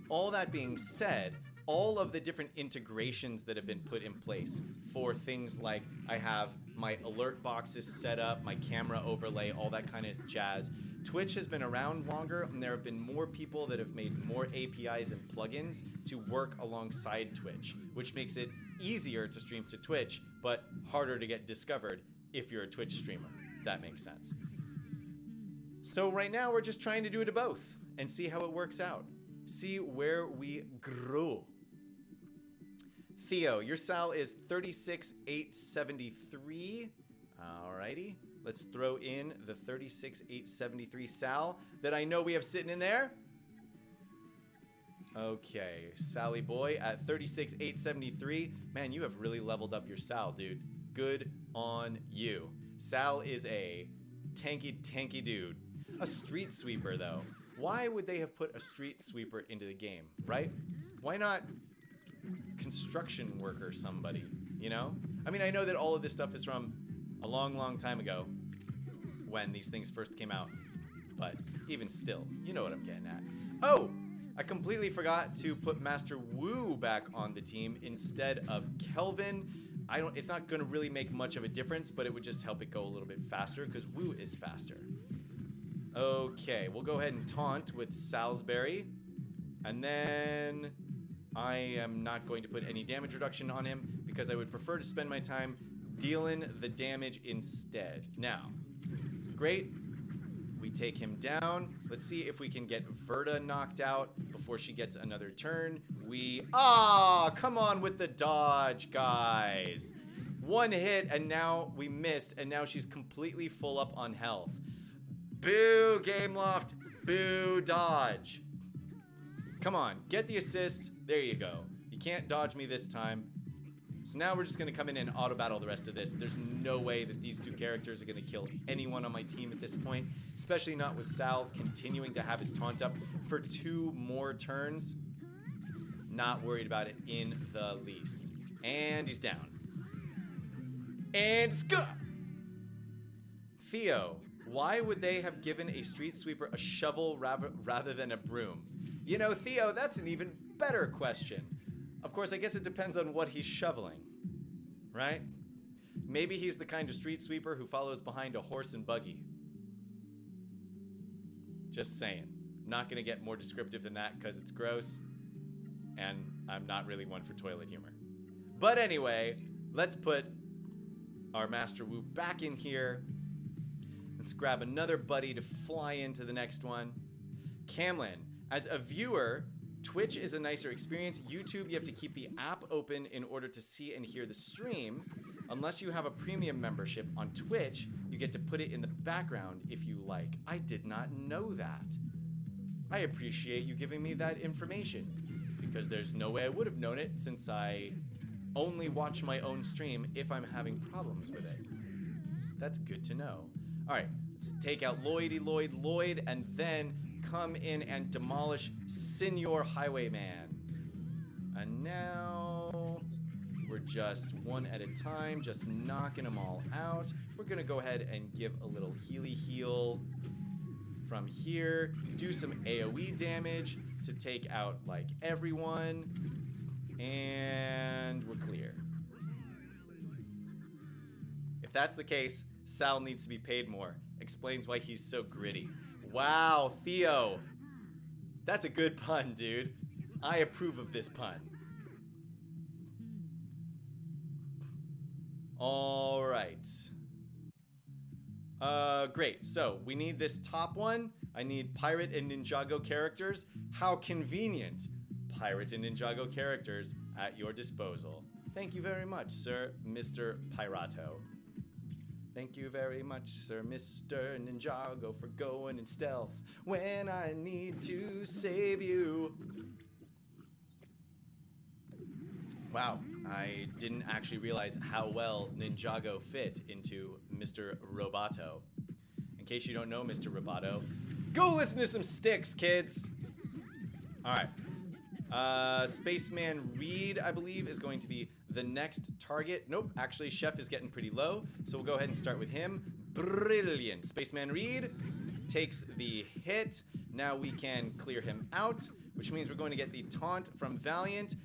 All that being said, all of the different integrations that have been put in place for things like I have my alert boxes set up, my camera overlay, all that kind of jazz. Twitch has been around longer, and there have been more people that have made more APIs and plugins to work alongside Twitch, which makes it easier to stream to Twitch, but harder to get discovered if you're a Twitch streamer. If that makes sense. So right now, we're just trying to do it to both and see how it works out. See where we grow. Theo, your Sal is 36,873. Alrighty. Let's throw in the 36,873 Sal that I know we have sitting in there. Okay, Sally boy at 36,873. Man, you have really leveled up your Sal, dude. Good on you. Sal is a tanky dude. A street sweeper, though. Why would they have put a street sweeper into the game, right? Why not construction worker somebody, you know? I mean, I know that all of this stuff is from a long time ago when these things first came out, but even still, you know what I'm getting at. Oh, I completely forgot to put Master Wu back on the team instead of Kelvin. It's not going to really make much of a difference, but it would just help it go a little bit faster because Wu is faster. Okay, we'll go ahead and taunt with Salisbury. And then I am not going to put any damage reduction on him because I would prefer to spend my time dealing the damage instead. Now, great. We take him down. Let's see if we can get Verta knocked out before she gets another turn. Come on with the dodge, guys. One hit, and now we missed, and now she's completely full up on health. Boo, Gameloft. Boo, dodge. Come on, get the assist. There you go. You can't dodge me this time. So now we're just going to come in and auto-battle the rest of this. There's no way that these two characters are going to kill anyone on my team at this point, especially not with Sal continuing to have his taunt up for 2 more turns. Not worried about it in the least. And he's down. And it's good. Theo, why would they have given a street sweeper a shovel rather than a broom? You know, Theo, that's an even better question. Of course, I guess it depends on what he's shoveling, right? Maybe he's the kind of street sweeper who follows behind a horse and buggy. Just saying. I'm not going to get more descriptive than that because it's gross, and I'm not really one for toilet humor. But anyway, let's put our Master Wu back in here. Let's grab another buddy to fly into the next one. Camlin, as a viewer, Twitch is a nicer experience. YouTube, you have to keep the app open in order to see and hear the stream. Unless you have a premium membership on Twitch, you get to put it in the background if you like. I did not know that. I appreciate you giving me that information because there's no way I would have known it since I only watch my own stream if I'm having problems with it. That's good to know. All right, let's take out Lloyd, and then come in and demolish Senor Highwayman. And now we're just one at a time, just knocking them all out. We're gonna go ahead and give a little heal from here, do some AoE damage to take out like everyone, and we're clear. If that's the case, Sal needs to be paid more. Explains why he's so gritty. Wow, Theo. That's a good pun, dude. I approve of this pun. All right. Great. So we need this top one. I need Pirate and Ninjago characters. How convenient. Pirate and Ninjago characters at your disposal. Thank you very much, sir, Mr. Pirato. Thank you very much, sir, Mr. Ninjago, for going in stealth when I need to save you. Wow, I didn't actually realize how well Ninjago fit into Mr. Roboto. In case you don't know Mr. Roboto, go listen to some Styx, kids. All right. Spaceman Reed, I believe, is going to be the next target. Nope, actually, Chef is getting pretty low, so we'll go ahead and start with him. Brilliant. Spaceman Reed takes the hit. Now we can clear him out, which means we're going to get the taunt from Valiant.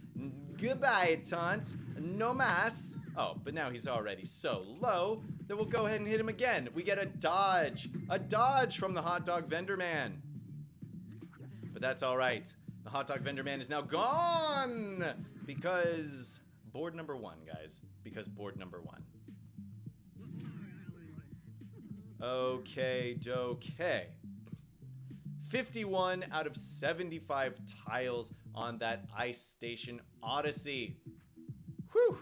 Goodbye, taunt. No mas. Oh, but now he's already so low that we'll go ahead and hit him again. We get a dodge. A dodge from the hot dog vendor man. But that's all right. The hot dog vendor man is now gone because board number 1, guys. Because board number 1. Okay. 51 out of 75 tiles on that Ice Station Odyssey. Whew.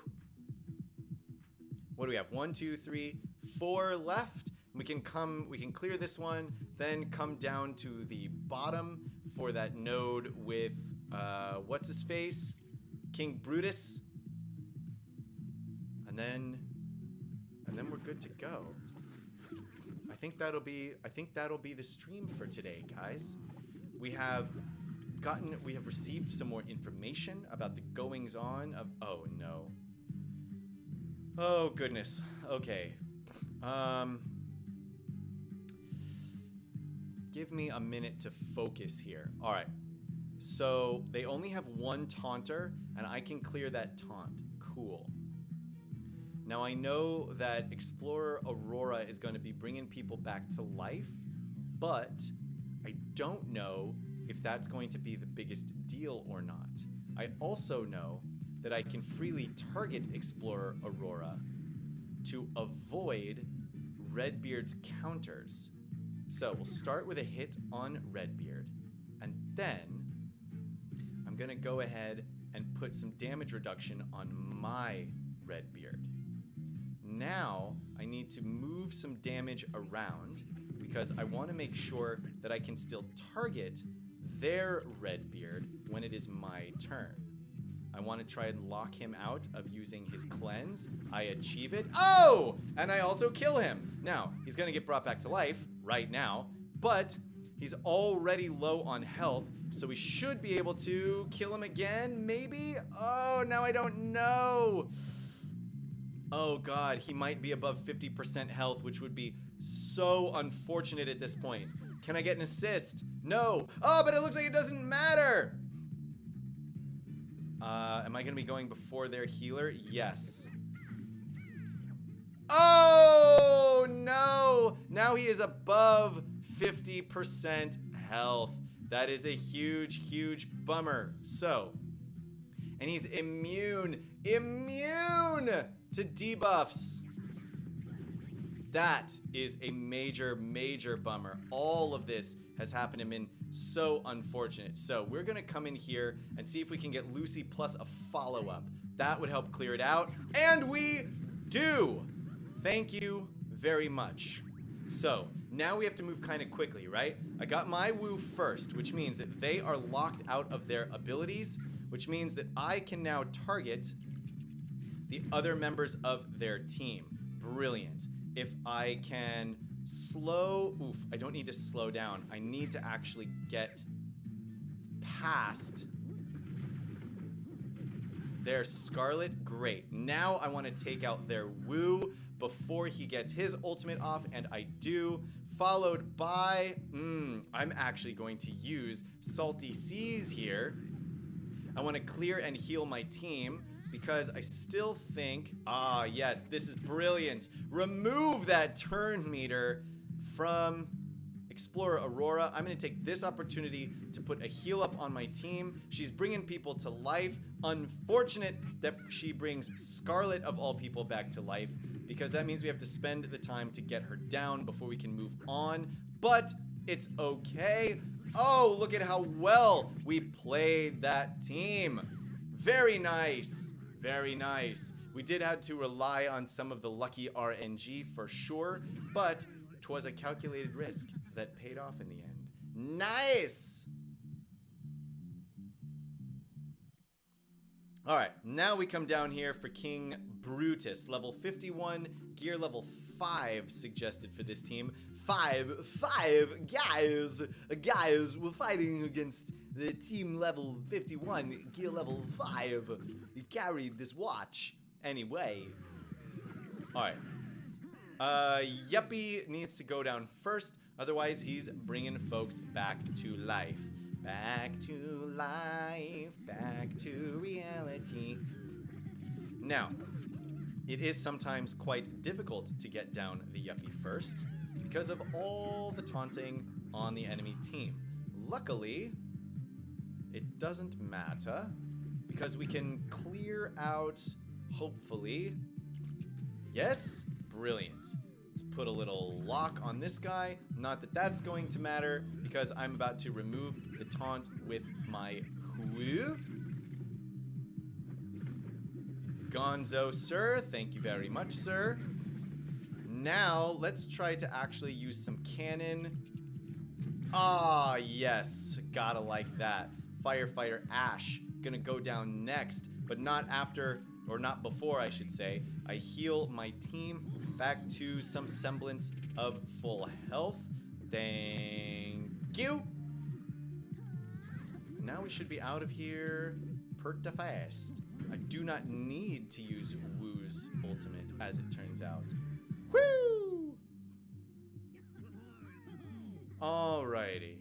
What do we have? 1, 2, 3, 4 left. We can clear this one, then come down to the bottom for that node with what's his face? King Brutus. And then we're good to go. I think that'll be the stream for today, guys. We have received some more information about the goings on of oh no. Oh goodness. Okay. Give me a minute to focus here. All right. So they only have one taunter, and I can clear that taunt. Cool. Now I know that Explorer Aurora is going to be bringing people back to life, but I don't know if that's going to be the biggest deal or not. I also know that I can freely target Explorer Aurora to avoid Redbeard's counters. So we'll start with a hit on Redbeard, and then I'm gonna go ahead and put some damage reduction on my Redbeard. Now I need to move some damage around because I want to make sure that I can still target their Redbeard when it is my turn. I want to try and lock him out of using his cleanse. I achieve it. Oh! And I also kill him. Now, he's going to get brought back to life right now, but he's already low on health, so we should be able to kill him again, maybe? Oh, now I don't know. Oh god, he might be above 50% health, which would be so unfortunate at this point. Can I get an assist? No. Oh, but it looks like it doesn't matter. Am I going to be going before their healer? Yes. Oh, no. Now he is above 50% health. That is a huge, huge bummer. So, and he's immune to debuffs. That is a major, major bummer. All of this has happened and been so unfortunate. So we're gonna come in here and see if we can get Lucy plus a follow-up. That would help clear it out. And we do! Thank you very much. So now we have to move kind of quickly, right? I got my woo first, which means that they are locked out of their abilities, which means that I can now target the other members of their team. Brilliant. If I can I don't need to slow down. I need to actually get past their Scarlet. Great. Now I want to take out their woo before he gets his ultimate off, and I do. Followed by, I'm actually going to use Salty Seas here. I want to clear and heal my team because I still think, yes, this is brilliant. Remove that turn meter from Explorer Aurora. I'm going to take this opportunity to put a heal up on my team. She's bringing people to life. Unfortunate that she brings Scarlet of all people back to life, because that means we have to spend the time to get her down before we can move on. But it's okay. Oh, look at how well we played that team. Very nice. Very nice. We did have to rely on some of the lucky RNG for sure, but 'twas a calculated risk that paid off in the end. Nice! Alright, now we come down here for King Brutus. Level 51, gear level 5 suggested for this team. Five guys, we're fighting against the team level 51, gear level 5. You carried this watch. Anyway. Alright. Yuppie needs to go down first, otherwise he's bringing folks back to life. Back to life, back to reality. Now, it is sometimes quite difficult to get down the Yuppie first because of all the taunting on the enemy team. Luckily, it doesn't matter because we can clear out, hopefully. Yes? Brilliant. Let's put a little lock on this guy. Not that that's going to matter because I'm about to remove the taunt with my whoo. Gonzo, sir. Thank you very much, sir. Now, let's try to actually use some cannon. Ah, yes. Gotta like that. Firefighter Ash. Gonna go down next, but not after, or not before, I should say. I heal my team back to some semblance of full health. Thank you. Now we should be out of here pretty fast. I do not need to use Woo's ultimate, as it turns out. Woo! Alrighty.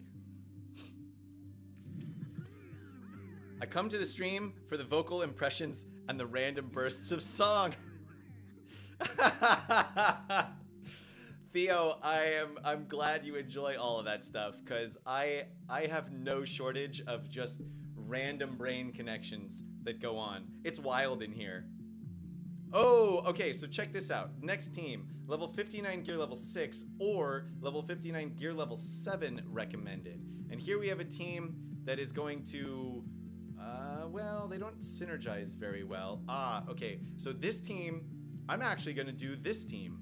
come to the stream for the vocal impressions and the random bursts of song. Theo, I'm glad you enjoy all of that stuff, because I have no shortage of just random brain connections that go on. It's wild in here. Oh, okay, so check this out. Next team, level 59 gear level 6 or level 59 gear level 7 recommended. And here we have a team that is going to, well, they don't synergize very well. Okay, so this team, I'm actually gonna do this team.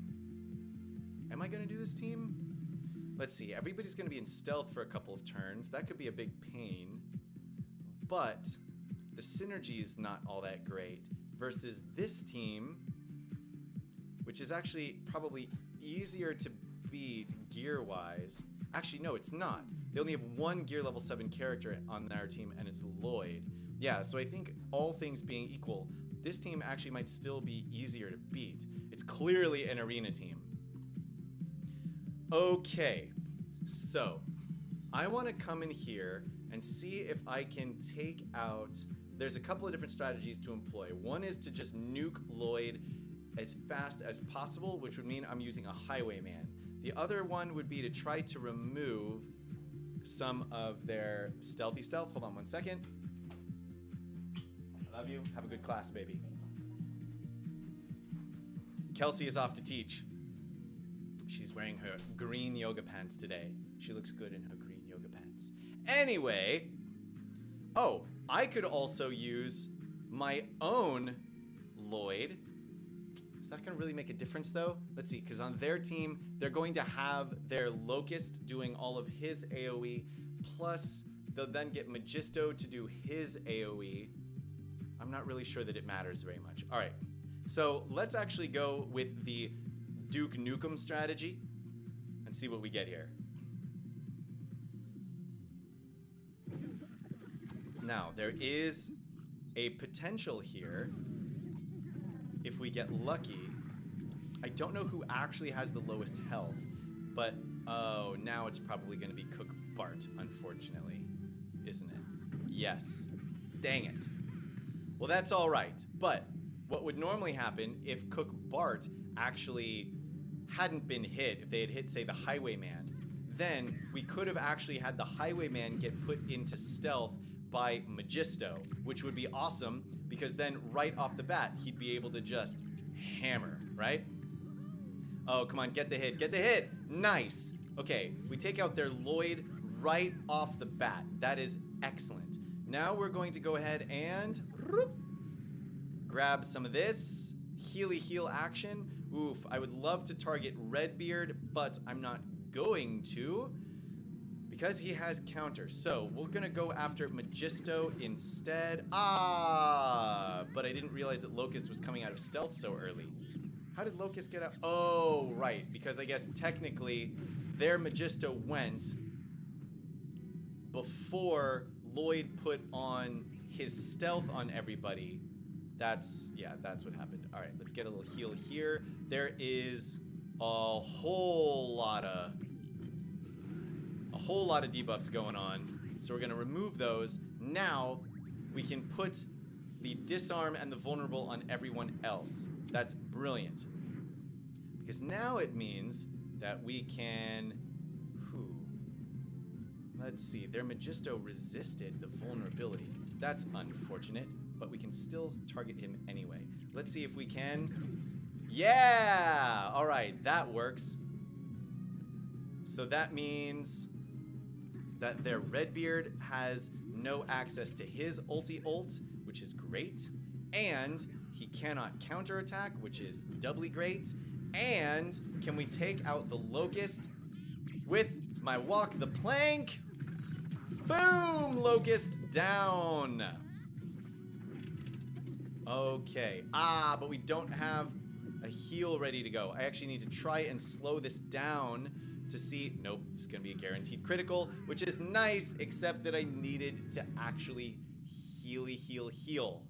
Am I gonna do this team? Let's see, everybody's gonna be in stealth for a couple of turns. That could be a big pain, but the synergy is not all that great. Versus this team, which is actually probably easier to beat gear-wise. Actually, no, it's not. They only have one gear level 7 character on our team, and it's Lloyd. Yeah, so I think all things being equal, this team actually might still be easier to beat. It's clearly an arena team. Okay, so I want to come in here and see if I can take out... There's a couple of different strategies to employ. One is to just nuke Lloyd as fast as possible, which would mean I'm using a highwayman. The other one would be to try to remove some of their stealthy stealth. Hold on one second. I love you. Have a good class, baby. Kelsey is off to teach. She's wearing her green yoga pants today. She looks good in her green yoga pants. Anyway, oh, I could also use my own Lloyd. Is that going to really make a difference, though? Let's see, because on their team, they're going to have their Locust doing all of his AoE, plus they'll then get Magisto to do his AoE. I'm not really sure that it matters very much. All right, so let's actually go with the Duke Nukem strategy and see what we get here. Now, there is a potential here if we get lucky. I don't know who actually has the lowest health, but oh, now it's probably going to be Cook Bart, unfortunately, isn't it? Yes. Dang it. Well, that's all right, but what would normally happen if Cook Bart actually hadn't been hit, if they had hit, say, the Highwayman, then we could have actually had the Highwayman get put into stealth by Magisto, which would be awesome, because then right off the bat, he'd be able to just hammer, right? Oh, come on, get the hit, get the hit! Nice! Okay, we take out their Lloyd right off the bat. That is excellent. Now we're going to go ahead and grab some of this healy heal action. Oof, I would love to target Redbeard, but I'm not going to because he has counter. So we're gonna go after Magisto instead. But I didn't realize that Locust was coming out of stealth so early. How did Locust get out? Oh, right, because I guess technically their Magisto went before Lloyd put on his stealth on everybody. That's what happened. All right, let's get a little heal here. There is a whole lot of debuffs going on. So we're gonna remove those. Now we can put the disarm and the vulnerable on everyone else. That's brilliant. Because now it means that we can, let's see, their Magisto resisted the vulnerability. That's unfortunate, but we can still target him anyway. Let's see if we can. Yeah! All right, that works. So that means that their Redbeard has no access to his ulti ult, which is great. And he cannot counterattack, which is doubly great. And can we take out the Locust with my walk the plank? Boom! Locust down. Okay. But we don't have a heal ready to go. I actually need to try and slow this down to see. Nope, it's gonna be a guaranteed critical, which is nice, except that I needed to actually heal.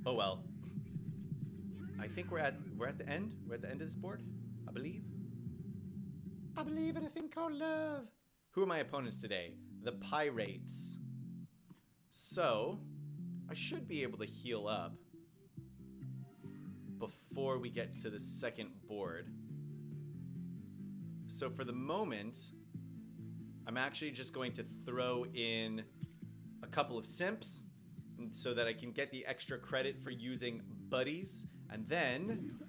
Oh well. I think we're at the end. We're at the end of this board, I believe. I believe in a thing called love. Who are my opponents today? the pirates. So, I should be able to heal up before we get to the second board. So for the moment, I'm actually just going to throw in a couple of simps so that I can get the extra credit for using buddies. And then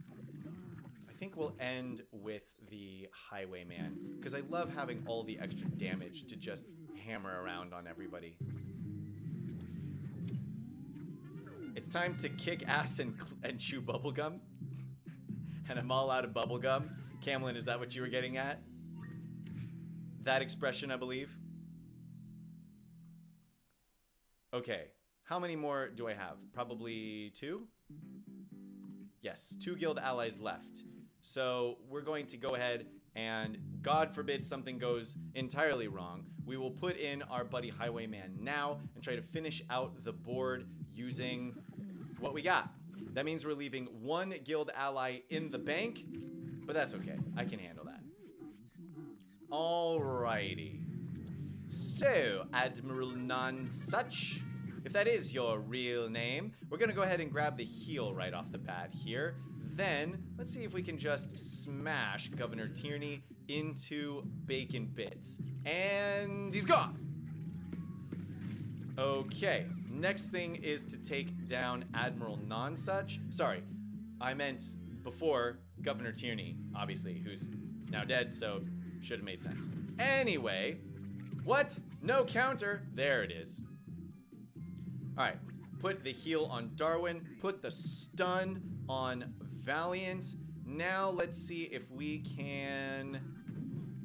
I think we'll end with the Highwayman, because I love having all the extra damage to just hammer around on everybody. It's time to kick ass and chew bubblegum. And I'm all out of bubblegum. Camlin, is that what you were getting at? That expression, I believe. Okay. How many more do I have? Probably 2? Yes, 2 guild allies left. So we're going to go ahead and, God forbid something goes entirely wrong, we will put in our buddy Highwayman now and try to finish out the board using what we got. That means we're leaving 1 guild ally in the bank, but that's okay. I can handle that. Alrighty. So, Admiral Nonsuch, if that is your real name, we're gonna go ahead and grab the heal right off the bat here. Then, let's see if we can just smash Governor Tierney into bacon bits. And he's gone! Okay, next thing is to take down Admiral Nonsuch. Sorry, I meant before Governor Tierney, obviously, who's now dead, so should have made sense. Anyway, what? No counter. There it is. All right, put the heal on Darwin, put the stun on Valiant. Now let's see if we can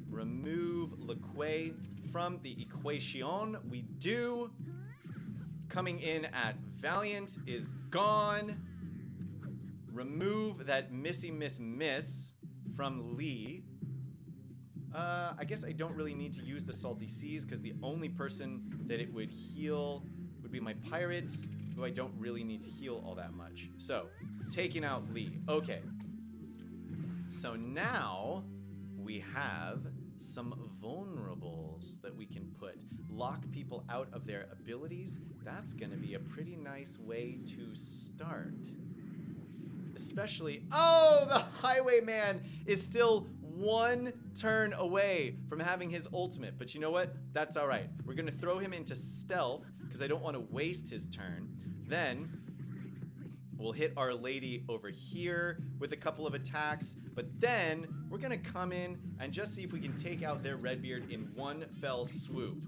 remove LeQuay from the equation. We do. Coming in at Valiant is gone. Remove that Missy Miss from Lee. I guess I don't really need to use the Salty Seas because the only person that it would heal would be my pirates, who I don't really need to heal all that much. So, taking out Lee. Okay. So now we have some vulnerables that we can put. Lock people out of their abilities. That's going to be a pretty nice way to start. Especially, oh, the Highwayman is still 1 turn away from having his ultimate. But you know what? That's all right. We're going to throw him into stealth because I don't want to waste his turn. Then we'll hit our lady over here with a couple of attacks. But then we're going to come in and just see if we can take out their Redbeard in 1 fell swoop.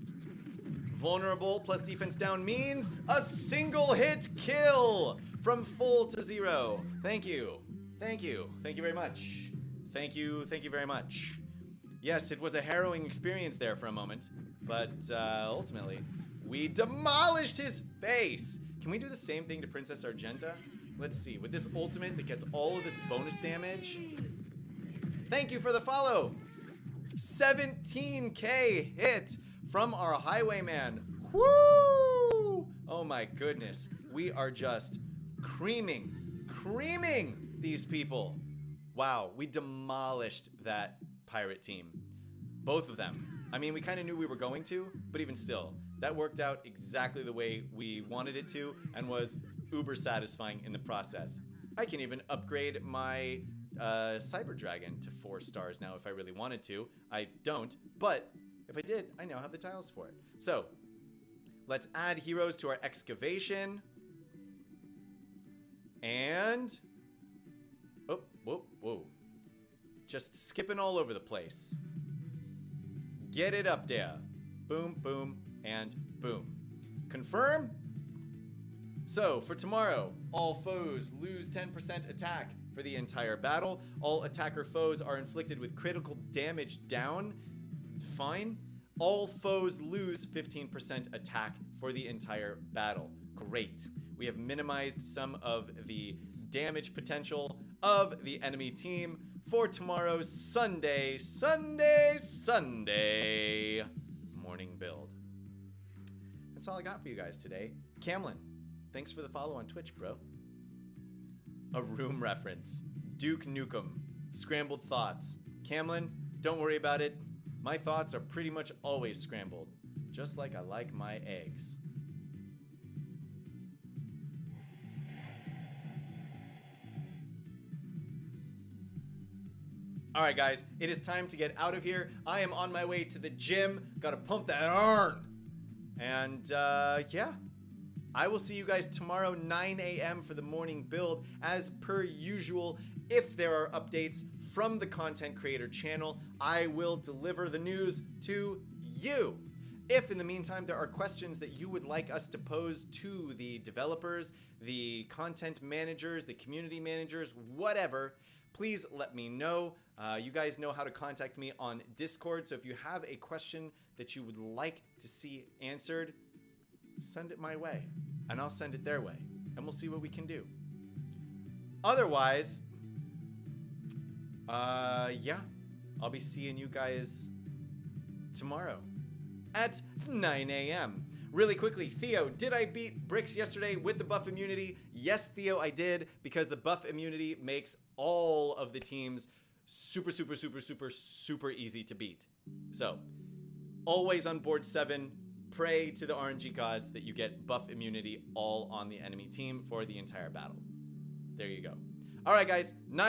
Vulnerable plus defense down means a single hit kill from full to 0. Thank you. Thank you. Thank you very much. Thank you. Thank you very much. Yes, it was a harrowing experience there for a moment, but ultimately, we demolished his face. Can we do the same thing to Princess Argenta? Let's see. With this ultimate that gets all of this bonus damage. Thank you for the follow. 17k hit from our Highwayman. Woo! Oh my goodness. We are just creaming these people. Wow, we demolished that pirate team. Both of them. I mean, we kind of knew we were going to, but even still, that worked out exactly the way we wanted it to and was uber satisfying in the process. I can even upgrade my Cyber Dragon to 4 stars now if I really wanted to. I don't, but if I did, I now have the tiles for it. So, let's add heroes to our excavation. And, oh, whoa, whoa. Just skipping all over the place. Get it up there. Boom, boom, and boom. Confirm. So, for tomorrow, all foes lose 10% attack for the entire battle. All attacker foes are inflicted with critical damage down. Fine. All foes lose 15% attack for the entire battle. Great. We have minimized some of the damage potential of the enemy team for tomorrow's Sunday morning build. That's all I got for you guys today. Camlin, thanks for the follow on Twitch, bro. A room reference. Duke Nukem. Scrambled thoughts. Camlin, don't worry about it. My thoughts are pretty much always scrambled. just like I like my eggs. All right, guys, it is time to get out of here. I am on my way to the gym. Gotta pump that iron. And yeah, I will see you guys tomorrow, 9 a.m. for the morning build. As per usual, if there are updates from the content creator channel, I will deliver the news to you. If in the meantime there are questions that you would like us to pose to the developers, the content managers, the community managers, whatever, please let me know. You guys know how to contact me on Discord, so if you have a question that you would like to see answered, send it my way, and I'll send it their way, and we'll see what we can do. Otherwise, yeah, I'll be seeing you guys tomorrow at 9 a.m. Really quickly, Theo, did I beat Bricks yesterday with the buff immunity? Yes, Theo, I did, because the buff immunity makes all of the teams super, super, super, super, super easy to beat. So, always on board 7, pray to the RNG gods that you get buff immunity all on the enemy team for the entire battle. There you go. All right, guys,